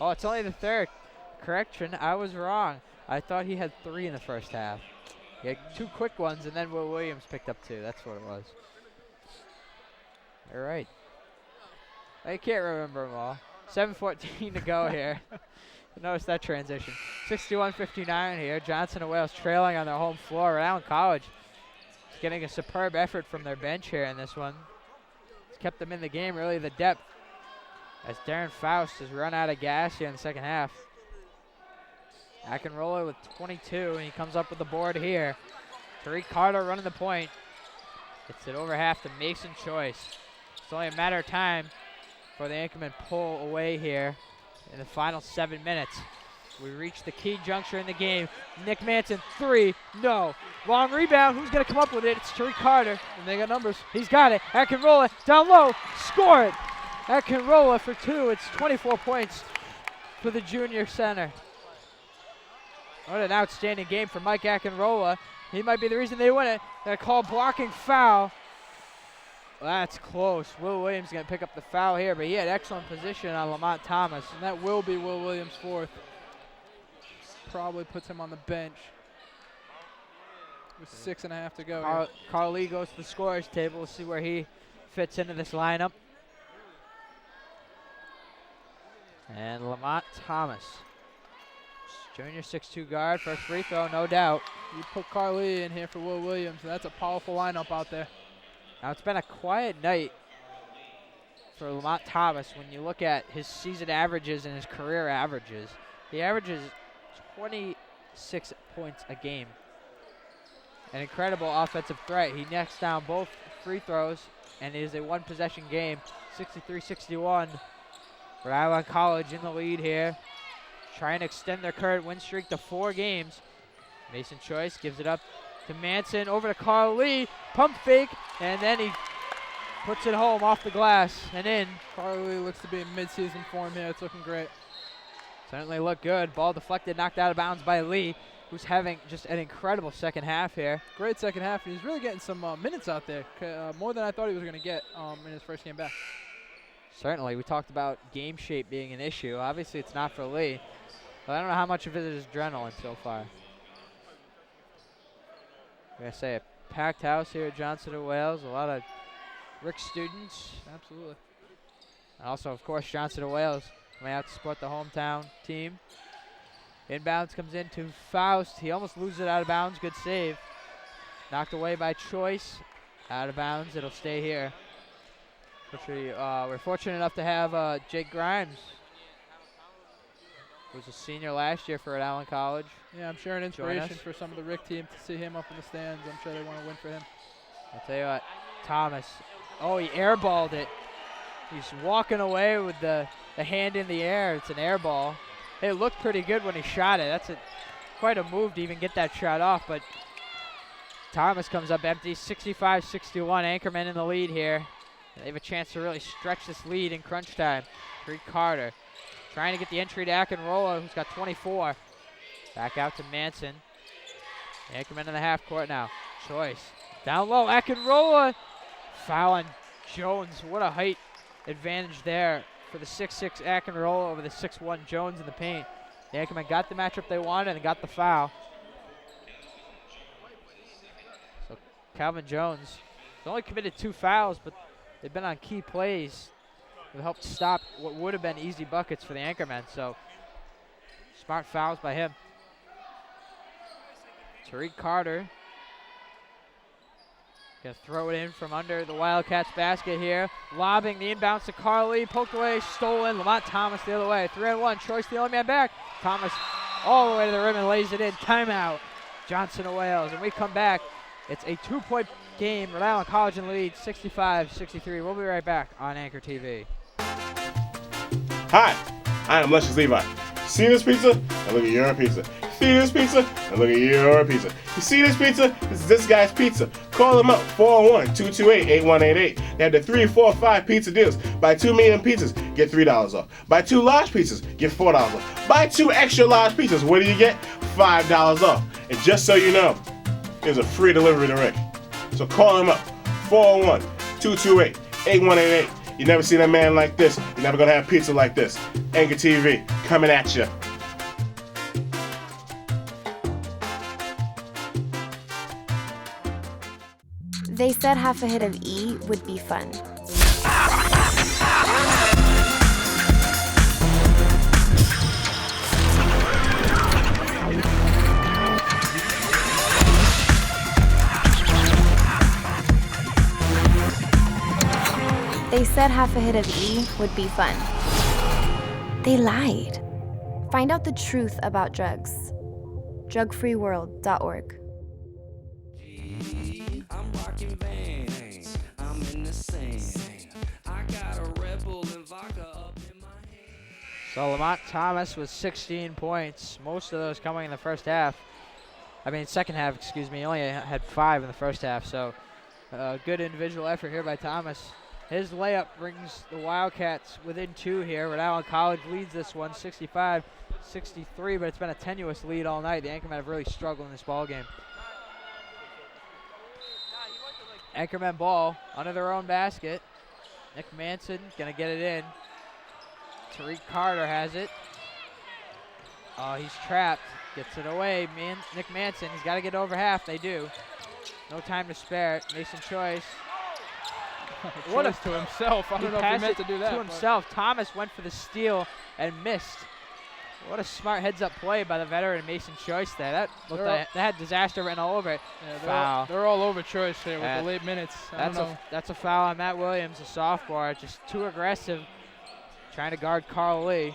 Oh, it's only the 3rd. Correction, I was wrong. I thought he had 3 in the first half. He had 2 quick ones, and then Will Williams picked up 2. That's what it was. All right. I can't remember them all. 7:14 to go here. Notice that transition. 61-59 here. Johnson of Wales trailing on their home floor. Rhode Island College is getting a superb effort from their bench here in this one. It's kept them in the game, really the depth, as Darren Faust has run out of gas here in the second half. Akinrola with 22, and he comes up with the board here. Tariq Carter running the point. Gets it over half to Mason Choice. It's only a matter of time for the Anchorman pull away here in the final 7 minutes. We reach the key juncture in the game. Nick Manson, 3, no. Long rebound, who's gonna come up with it? It's Tariq Carter. And they got numbers. He's got it. Akinrola down low, score it. Akinrola for 2, it's 24 points for the junior center. What an outstanding game for Mike Akinrola. He might be the reason they win it. They're called blocking foul. That's close. Will Williams going to pick up the foul here, but he had excellent position on Lamont Thomas. And that will be Will Williams' 4th. Probably puts him on the bench with 6.5 to go. Carl Lee goes to the scorer's table. We'll see where he fits into this lineup. And Lamont Thomas, junior 6'2" guard, first free throw, no doubt. You put Carly in here for Will Williams, and that's a powerful lineup out there. Now it's been a quiet night for Lamont Thomas when you look at his season averages and his career averages. He averages 26 points a game. An incredible offensive threat. He knocks down both free throws, and it is a 1-possession game, 63-61. Rhode Island College in the lead here, trying to extend their current win streak to 4 games. Mason Choice gives it up to Manson, over to Carl Lee, pump fake, and then he puts it home off the glass and in. Carl Lee looks to be in mid-season form here. It's looking great. Certainly looked good. Ball deflected, knocked out of bounds by Lee, who's having just an incredible second half here. Great second half. He's really getting some minutes out there, more than I thought he was going to get in his first game back. Certainly. We talked about game shape being an issue. Obviously, it's not for Lee, but I don't know how much of it is adrenaline so far. I'm going to say a packed house here at Johnson of Wales. A lot of Rick students. Absolutely. And also, of course, Johnson of Wales coming out to support the hometown team. Inbounds comes in to Faust. He almost loses it out of bounds. Good save. Knocked away by Choice. Out of bounds. It'll stay here. We're fortunate enough to have Jake Grimes, who was a senior last year for Rhode Island College. Yeah, I'm sure an inspiration for some of the Rick team to see him up in the stands. I'm sure they want to win for him. I'll tell you what, Thomas. Oh, he airballed it. He's walking away with the hand in the air. It's an air ball. It looked pretty good when he shot it. That's quite a move to even get that shot off, but Thomas comes up empty. 65-61, Anchorman in the lead here. They have a chance to really stretch this lead in crunch time. Tariq Carter trying to get the entry to Akinrola, who's got 24. Back out to Manson. Anchorman in the half court now. Choice. Down low, Akinrola. Foul on Jones. What a height advantage there for the 6'6" Akinrola over the 6'1" Jones in the paint. The Anchorman got the matchup they wanted and got the foul. So Calvin Jones has only committed 2 fouls, but they've been on key plays that helped stop what would have been easy buckets for the Anchormen. So smart fouls by him. Tariq Carter Gonna throw it in from under the Wildcats basket here. Lobbing the inbounds to Carly. Poked away, stolen. Lamont Thomas the other way. 3-on-1. Choice the only man back. Thomas all the way to the rim and lays it in. Timeout. Johnson of Wales. And we come back. It's a 2-point game. Rhode Island College in the lead, 65-63. We'll be right back on Anchor TV. Hi, I am Luscious Levi. See this pizza? And look at your pizza. See this pizza? And look at your pizza. You see this pizza? This is this guy's pizza. Call them up, 401-228-8188. They have the 3, 4, 5 pizza deals. Buy 2 medium pizzas, get $3 off. Buy 2 large pizzas, get $4 off. Buy 2 extra large pizzas, what do you get? $5 off. And just so you know, there's a free delivery to Rick. So call him up, 401-228-8188. You never seen a man like this. You're never gonna have pizza like this. Anchor TV, coming at you. They said half a hit of E would be fun. They said half a hit of E would be fun. They lied. Find out the truth about drugs. Drugfreeworld.org. I'm rocking Vans. I'm in the sand. I got a Red Bull and vodka up in my hand. So Lamont Thomas with 16 points. Most of those coming in the first half. Second half, excuse me. He only had 5 in the first half. So good individual effort here by Thomas. His layup brings the Wildcats within 2 here. Rhode Island College leads this one 65-63, but it's been a tenuous lead all night. The Anchormen have really struggled in this ball game. Anchormen ball under their own basket. Nick Manson gonna get it in. Tariq Carter has it. Oh, he's trapped. Gets it away. Nick Manson, he's got to get over half. They do. No time to spare. Mason Choice. What to himself. I don't know if he meant to do that. To himself. Thomas went for the steal and missed. What a smart heads-up play by the veteran Mason Choice there. That had disaster written all over it. Yeah, foul. They're all over Choice here with the late minutes. That's a foul on Matt Williams, a sophomore. Just too aggressive, trying to guard Carl Lee.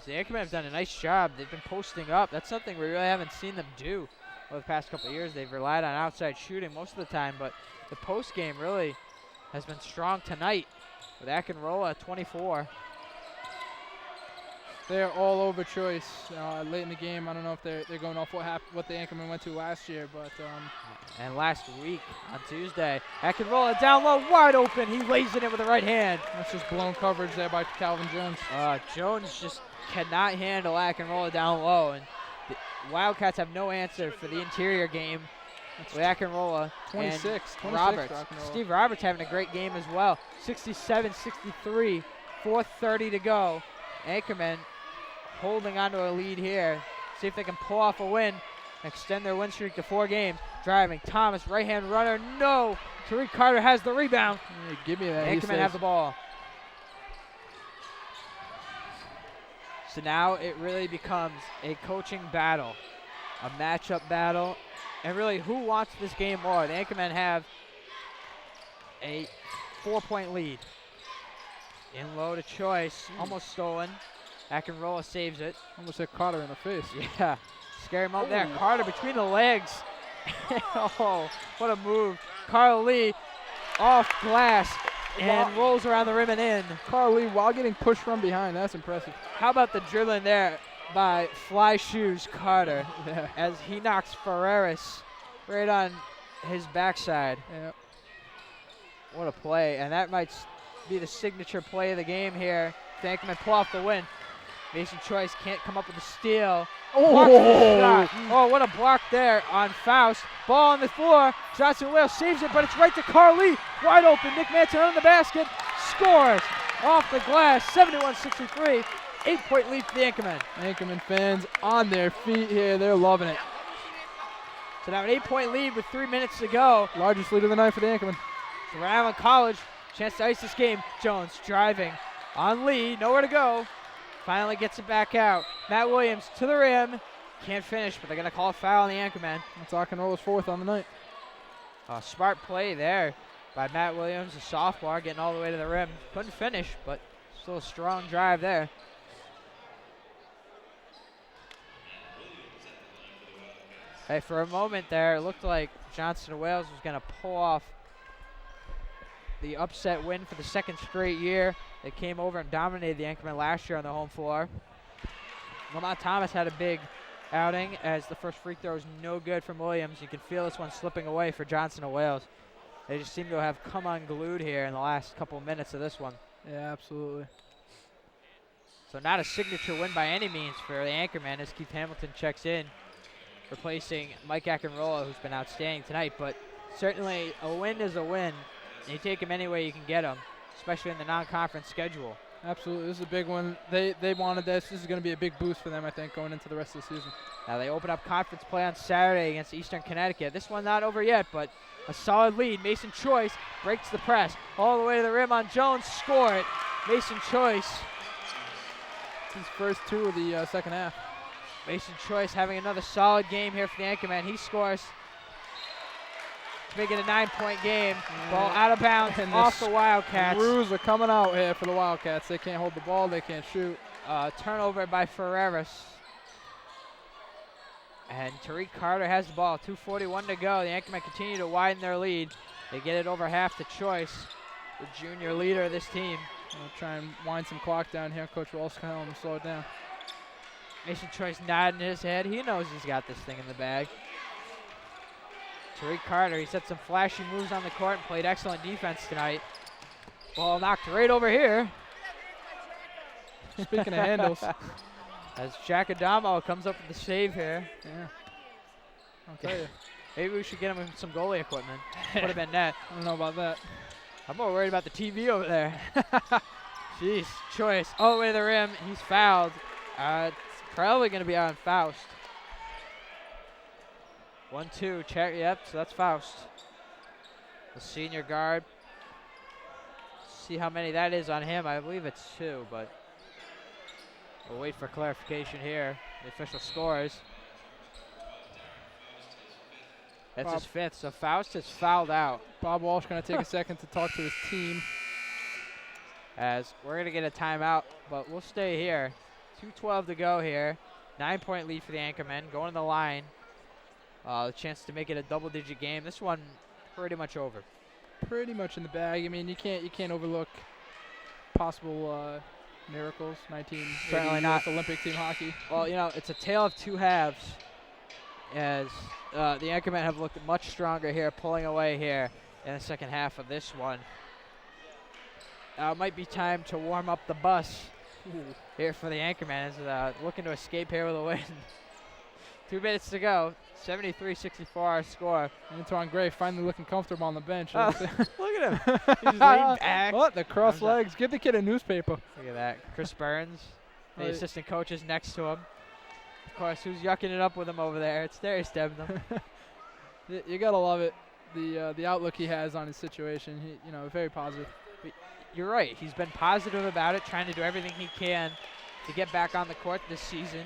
The Anchormen have done a nice job. They've been posting up. That's something we really haven't seen them do over the past couple of years. They've relied on outside shooting most of the time, but the post game really has been strong tonight with Akinrola at 24. They're all over Choice late in the game. I don't know if they're going off what the Anchormen went to last year, but and last week on Tuesday, Akinrola down low, wide open. He lays it in with the right hand. That's just blown coverage there by Calvin Jones. Jones just cannot handle Akinrola down low, and the Wildcats have no answer for the interior game with Akinrola. 26 Roberts. Steve Roberts having a great game as well. 67-63, 4:30 to go. Anchormen holding on to a lead here. See if they can pull off a win, extend their win streak to 4 games. Driving, Thomas, right-hand runner, no. Tariq Carter has the rebound. Yeah, give me that. Anchormen have the ball. So now it really becomes a coaching battle, a matchup battle, and really who wants this game more? The Anchormen have a 4-point lead. In low to Choice, almost stolen. Akinrola saves it. Almost hit Carter in the face. Yeah, scary moment there. Carter between the legs. Oh, what a move. Carl Lee off glass and rolls around the rim and in. Carl Lee while getting pushed from behind. That's impressive. How about the dribbling there by Fly Shoes Carter as he knocks Ferreris right on his backside. Yeah. What a play, and that might be the signature play of the game here. Anchormen pull off the win. Mason Choice can't come up with a steal. Oh, what a block there on Faust. Ball on the floor. Johnson Wales saves it, but it's right to Carl Lee. Wide open. Nick Manson on the basket. Scores off the glass. 71-63. 8-point lead for the Anchormen. Anchorman fans on their feet here. They're loving it. So now an 8-point lead with 3 minutes to go. Largest lead of the night for the Anchormen. So Rhode Island College, chance to ice this game. Jones driving on Lee. Nowhere to go. Finally gets it back out. Matt Williams to the rim. Can't finish, but they're going to call a foul on the Anchorman. That's Akinrola's 4th on the night. Smart play there by Matt Williams, a sophomore, getting all the way to the rim. Couldn't finish, but still a strong drive there. Hey, for a moment there, it looked like Johnson Wales was going to pull off the upset win for the second straight year. They came over and dominated the Anchorman last year on the home floor. Lamont Thomas had a big outing as the first free throw was no good from Williams. You can feel this one slipping away for Johnson and Wales. They just seem to have come unglued here in the last couple minutes of this one. Yeah, absolutely. So not a signature win by any means for the Anchorman as Keith Hamilton checks in, replacing Mike Ackenrola, who's been outstanding tonight. But certainly a win is a win. You take him any way you can get him, especially in the non-conference schedule. Absolutely, this is a big one. They wanted this. This is going to be a big boost for them, I think, going into the rest of the season. Now they open up conference play on Saturday against Eastern Connecticut. This one not over yet, but a solid lead. Mason Choice breaks the press all the way to the rim on Jones. Score it. Mason Choice. His first two of the second half. Mason Choice having another solid game here for the Anchorman. He scores to make it a 9-point game. Ball out of bounds and off the Wildcats. Screws are coming out here for the Wildcats. They can't hold the ball. They can't shoot. Turnover by Ferreras. And Tariq Carter has the ball. 2:41 to go. The Anchormen continue to widen their lead. They get it over half to Choice, the junior leader of this team. I'll try and wind some clock down here. Coach Walsh can help him slow it down. Mason Choice nodding his head. He knows he's got this thing in the bag. Tariq Carter, he set some flashy moves on the court and played excellent defense tonight. Ball knocked right over here. Speaking of handles. As Jack Adamo comes up with the save here. Yeah. I'll tell you. Maybe we should get him some goalie equipment. Put him in net. I don't know about that. I'm more worried about the TV over there. Jeez, Choice all the way to the rim. He's fouled. It's probably going to be on Faust. 1-2, check, yep, so that's Faust. The senior guard. See how many that is on him. I believe it's 2, but we'll wait for clarification here. The official scores. That's his 5th, so Faust is fouled out. Bob Walsh going to take a second to talk to his team. As we're going to get a timeout, but we'll stay here. 2:12 to go here. 9-point lead for the Anchormen. Going to the line. A chance to make it a double-digit game. This one pretty much over. Pretty much in the bag. I mean, you can't overlook possible miracles. 1980 Certainly not. Olympic team hockey. Well, you know, it's a tale of two halves. As the Anchormen have looked much stronger here, pulling away here in the second half of this one. It might be time to warm up the bus here for the Anchormen. As looking to escape here with a win. 2 minutes to go. 73-64 our score. Antoine Gray finally looking comfortable on the bench. Look at him. He's leaned back. What? The cross legs. Give the kid a newspaper. Look at that. Chris Burns, the assistant coach, is next to him. Of course, who's yucking it up with him over there? It's Darius Debnam. You got to love it. The outlook he has on his situation. Very positive. You're right. He's been positive about it, trying to do everything he can to get back on the court this season.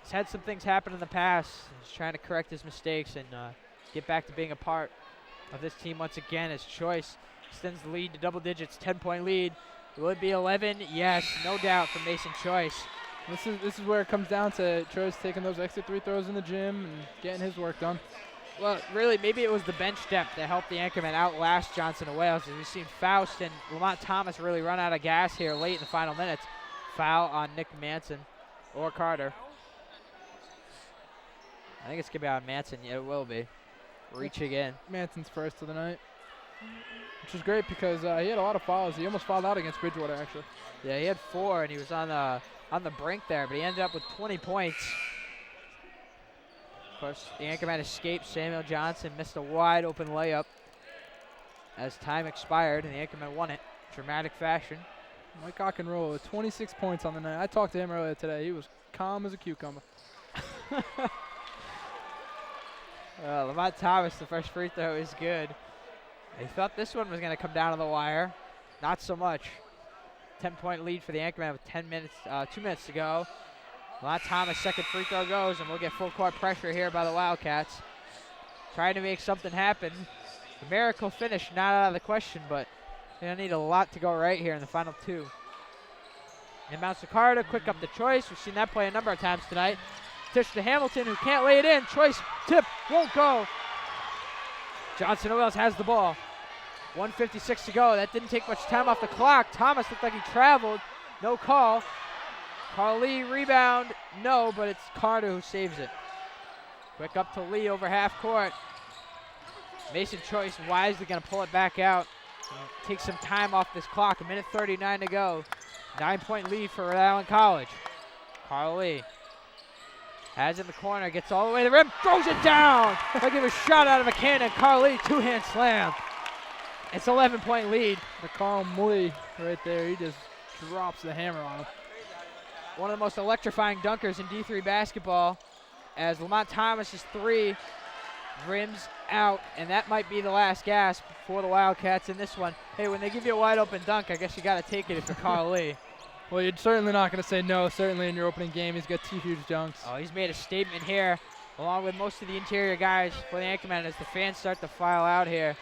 He's had some things happen in the past. He's trying to correct his mistakes and get back to being a part of this team once again. His Choice extends the lead to double digits, 10-point lead. Will it be 11? Yes, no doubt for Mason Choice. This is where it comes down to Choice taking those extra 3 throws in the gym and getting his work done. Well, really, maybe it was the bench depth that helped the Anchormen outlast Johnson and Wales. We've seen Faust and Lamont Thomas really run out of gas here late in the final minutes. Foul on Nick Manson or Carter. I think it's going to be on Manson. Yeah, it will be. Reach again. Manson's first of the night. Which is great because he had a lot of fouls. He almost fouled out against Bridgewater, actually. Yeah, he had 4, and he was on the brink there, but he ended up with 20 points. Of course, the Anchorman escaped. Samuel Johnson missed a wide open layup as time expired, and the Anchorman won it. Dramatic fashion. Mike Ockenrola with 26 points on the night. I talked to him earlier today. He was calm as a cucumber. Lamont Thomas, the first free throw is good. He thought this one was going to come down to the wire. Not so much. 10-point lead for the Anchorman with 2 minutes to go. Lamont Thomas' second free throw goes, and we'll get full court pressure here by the Wildcats. trying to make something happen. The miracle finish not out of the question, but they're going to need a lot to go right here in the final 2. Inbounds to Carter, quick up the Choice. We've seen that play a number of times tonight. Tish to Hamilton, who can't lay it in. Choice, tip, won't go. Johnson Wales has the ball. 1:56 to go. That didn't take much time off the clock. Thomas looked like he traveled. No call. Carl Lee rebound. No, but it's Carter who saves it. Quick up to Lee over half court. Mason Choice wisely going to pull it back out. Take some time off this clock. 1:39 to go. 9-point lead for Rhode Island College. Carl Lee has it in the corner. Gets all the way to the rim. Throws it down. Like it was shot out of a cannon. Carl Lee, two-hand slam. It's 11-point lead. The Carl Lee right there. He just drops the hammer on him. One of the most electrifying dunkers in D3 basketball, as Lamont Thomas's 3 rims out, and that might be the last gasp for the Wildcats in this one. Hey, when they give you a wide open dunk, I guess you got to take it if you're Carl Lee. Well, you're certainly not going to say no. Certainly in your opening game, he's got 2 huge dunks. Oh, he's made a statement here, along with most of the interior guys for the Anchorman as the fans start to file out here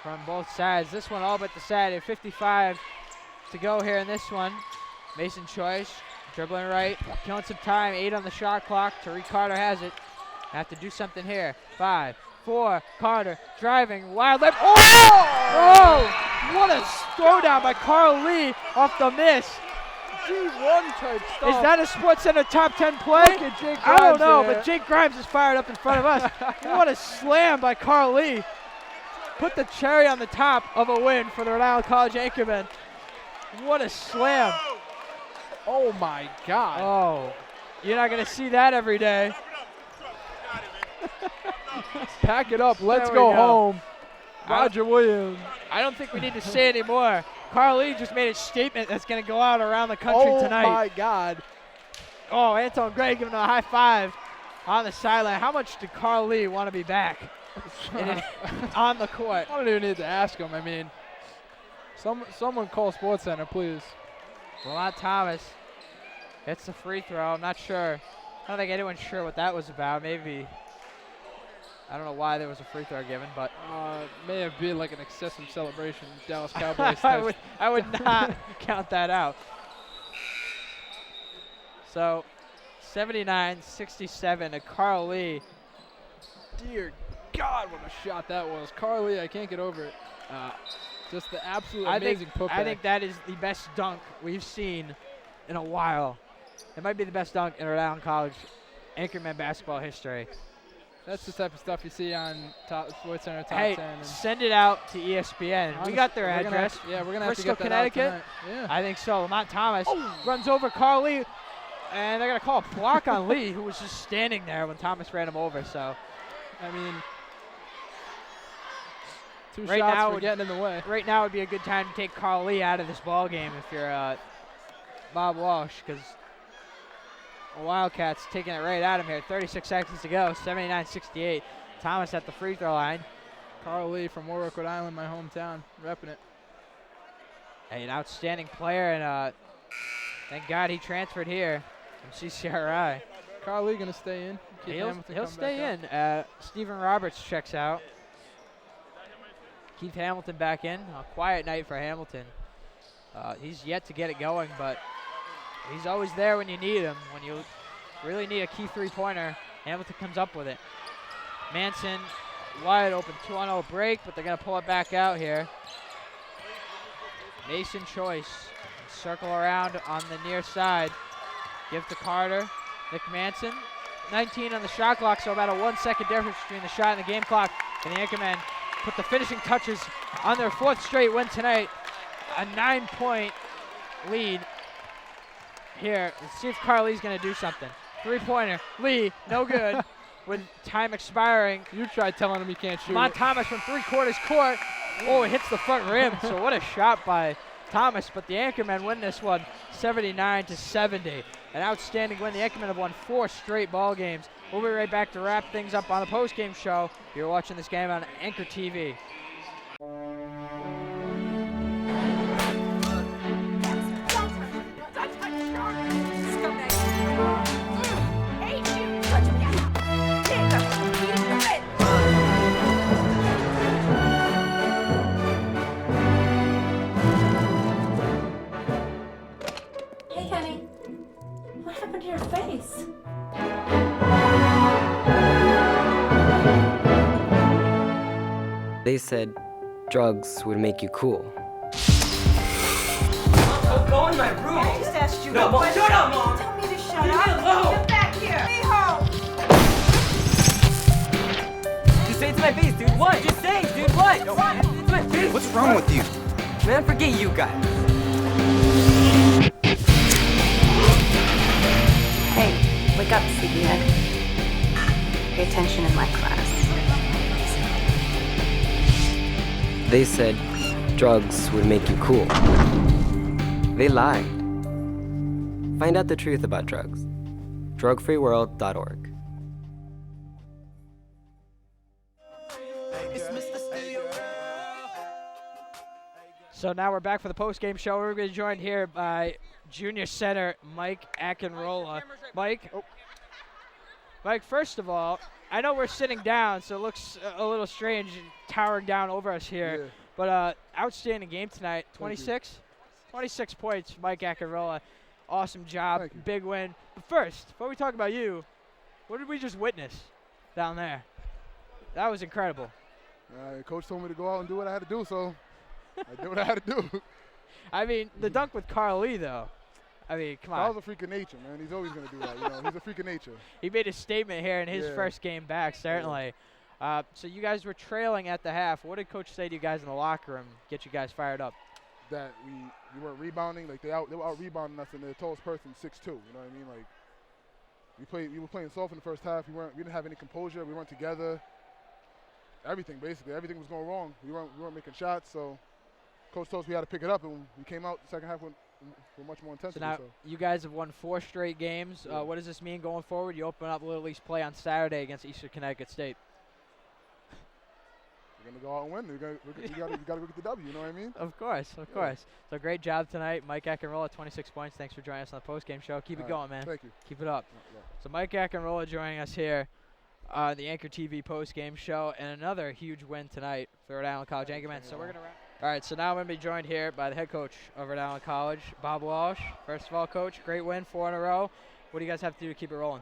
from both sides. This one all but decided. 55 to go here in this one. Mason Choice dribbling right, killing some time. 8 on the shot clock. Tariq Carter has it. Have to do something here. 5, 4, Carter driving, wild left. Oh! What a throwdown by Carl Lee off the miss. G1 type stuff. Is that a SportsCenter top 10 play? Look at Jake Grimes. I don't know, there. but Jake Grimes is fired up in front of us. What a slam by Carl Lee. Put the cherry on the top of a win for the Rhode Island College Anchormen. What a slam. Oh my God. Oh, you're not going to see that every day. Pack it up. Let's go home. Roger Williams. I don't think we need to say anymore. Carl Lee just made a statement that's going to go out around the country tonight. Oh my God. Oh, Anton Gray giving him a high five on the sideline. How much did Carl Lee want to be back on the court? I don't even need to ask him. I mean, someone call SportsCenter, please. Lamont Thomas hits the free throw. I'm not sure. I don't think anyone's sure what that was about. Maybe. I don't know why there was a free throw given, but may have been like an excessive celebration. Dallas Cowboys. I would not count that out. So, 79-67 to Carl Lee. Dear God, what a shot that was. Carl Lee, I can't get over it. Just the absolute amazing putback. I think that is the best dunk we've seen in a while. It might be the best dunk in Rhode Island College Anchorman basketball history. That's the type of stuff you see on SportsCenter Top 10. Hey, send it out to ESPN. We got their address. We're going to have to Bristol, get that Connecticut. out tonight. Yeah. I think so. Lamont Thomas runs over Carl Lee, and they're going to call a block on Lee, who was just standing there when Thomas ran him over. So, I mean, 2 right shots now were getting in the way. Right now would be a good time to take Carl Lee out of this ball game if you're Bob Walsh, because Wildcats taking it right at him here. 36 seconds to go. 79-68. Thomas at the free throw line. Carl Lee from Warwick, Rhode Island, my hometown, repping it. An outstanding player, and thank God he transferred here from CCRI. Carl Lee going to stay in. He'll stay in. Stephen Roberts checks out. Keith Hamilton back in. A quiet night for Hamilton. He's yet to get it going, but he's always there when you need him. When you really need a key three-pointer, Hamilton comes up with it. Manson wide open, 2-on-0 break, but they're going to pull it back out here. Mason Choice, circle around on the near side. Give to Carter. Nick Manson, 19 on the shot clock, so about a 1 second difference between the shot and the game clock. And the Anchormen put the finishing touches on their 4th straight win tonight. A 9-point lead here. Let's see if Carl Lee's going to do something. Three-pointer. Lee, no good. With time expiring. You tried telling him he can't shoot. Lamont Thomas from 3/4 court. Oh, it hits the front rim. So what a shot by Thomas. But the Anchormen win this one 79-70. An outstanding win. The Anchormen have won 4 straight ball games. We'll be right back to wrap things up on the post-game show. You're watching this game on Anchor TV. They said drugs would make you cool. Mom, go in my room. I just asked you No, a Mom, question. shut up, Mom. Tell me to shut Leave me up. alone. Get back here. Mijo! Just say it to my face, dude. What? Just say it, dude. What? It's my face. What's wrong with you? Man, forget you guys. Hey, wake up, sleepyhead. Pay attention in my class. They said drugs would make you cool. They lied. Find out the truth about drugs. Drugfreeworld.org. So now we're back for the post-game show. We're going to be joined here by junior center Mike Akinrola. Mike, first of all, I know we're sitting down, so it looks a little strange towering down over us here. Yeah. But outstanding game tonight. 26 points, Mike Akinrola. Awesome job, big win. But first, before we talk about you, what did we just witness down there? That was incredible. Coach told me to go out and do what I had to do, so I did what I had to do. I mean, the dunk with Carl Lee, though. I mean, come on. That was a freak of nature, man. He's always going to do that. He's a freak of nature. He made a statement here in his first game back, certainly. Yeah. So you guys were trailing at the half. What did Coach say to you guys in the locker room, get you guys fired up? That we weren't rebounding. Like they were out rebounding us, and the tallest person 6'2". You know what I mean? Like we were playing soft in the first half. We didn't have any composure. We weren't together. Everything was going wrong. We weren't making shots. So Coach told us we had to pick it up, and we came out the second half with much more intensity. So now you guys have won 4 straight games. Yeah. What does this mean going forward? You open up Little East play on Saturday against Eastern Connecticut State. We're going to go out and win. We got to go get the W, you know what I mean? Of course. So great job tonight. Mike Akinrola, 26 points. Thanks for joining us on the postgame show. Keep it going, man. Thank you. Keep it up. Yeah. So Mike Akinrola joining us here on the Anchor TV postgame show, and another huge win tonight for Rhode Island College Anchorman. So we're going to wrap. All right, so now I'm going to be joined here by the head coach of Rhode Island College, Bob Walsh. First of all, Coach, great win, 4 in a row. What do you guys have to do to keep it rolling?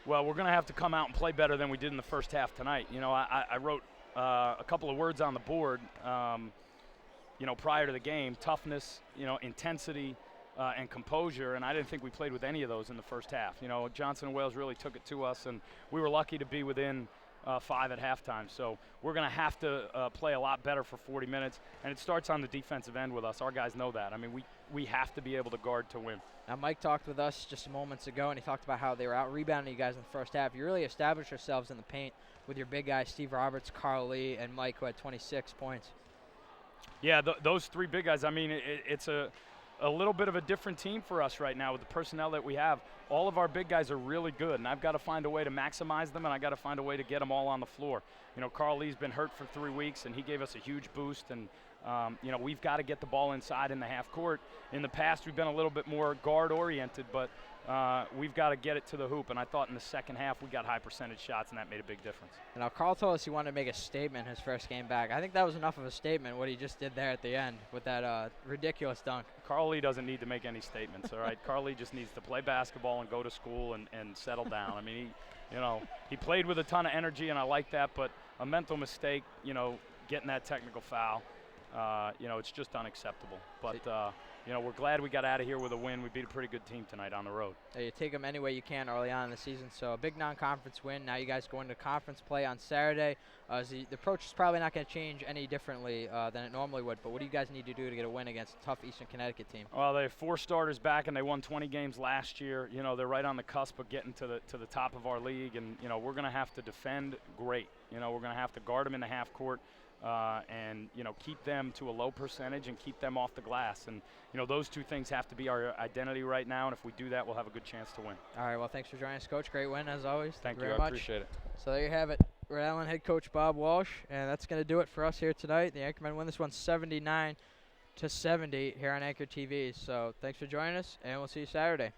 Well, we're going to have to come out and play better than we did in the first half tonight. I wrote a couple of words on the board, prior to the game: toughness, intensity, and composure. And I didn't think we played with any of those in the first half. Johnson and Wales really took it to us, and we were lucky to be within 5 at halftime. So we're going to have to play a lot better for 40 minutes, and it starts on the defensive end with us. Our guys know that. I mean, we have to be able to guard to win. Now, Mike talked with us just moments ago, and he talked about how they were out rebounding you guys in the first half. You really established yourselves in the paint with your big guys, Steve Roberts, Carl Lee, and Mike, who had 26 points. Yeah, those 3 big guys. I mean, it's a little bit of a different team for us right now with the personnel that we have. All of our big guys are really good, and I've got to find a way to maximize them, and I've got to find a way to get them all on the floor. Carl Lee's been hurt for 3 weeks, and he gave us a huge boost, and we've got to get the ball inside in the half court. In the past, we've been a little bit more guard-oriented, but we've got to get it to the hoop, and I thought in the second half we got high percentage shots, and that made a big difference. Now, Carl told us he wanted to make a statement his first game back. I think that was enough of a statement, what he just did there at the end with that ridiculous dunk. Carl Lee doesn't need to make any statements, all right? Carl Lee just needs to play basketball and go to school and settle down. I mean, he played with a ton of energy, and I like that, but a mental mistake, getting that technical foul, it's just unacceptable. But, we're glad we got out of here with a win. We beat a pretty good team tonight on the road. You take them any way you can early on in the season. So a big non-conference win. Now you guys go into conference play on Saturday. The approach is probably not going to change any differently than it normally would. But what do you guys need to do to get a win against a tough Eastern Connecticut team? Well, they have 4 starters back, and they won 20 games last year. They're right on the cusp of getting to the top of our league, and we're going to have to defend great. We're going to have to guard them in the half court. And keep them to a low percentage and keep them off the glass. And those 2 things have to be our identity right now, and if we do that, we'll have a good chance to win. All right, well, thanks for joining us, Coach. Great win, as always. Thank you very I much. appreciate it. So there you have it, Rhode Island head coach Bob Walsh, and that's going to do it for us here tonight. The Anchormen win this one 79-70 here on Anchor TV. So thanks for joining us, and we'll see you Saturday.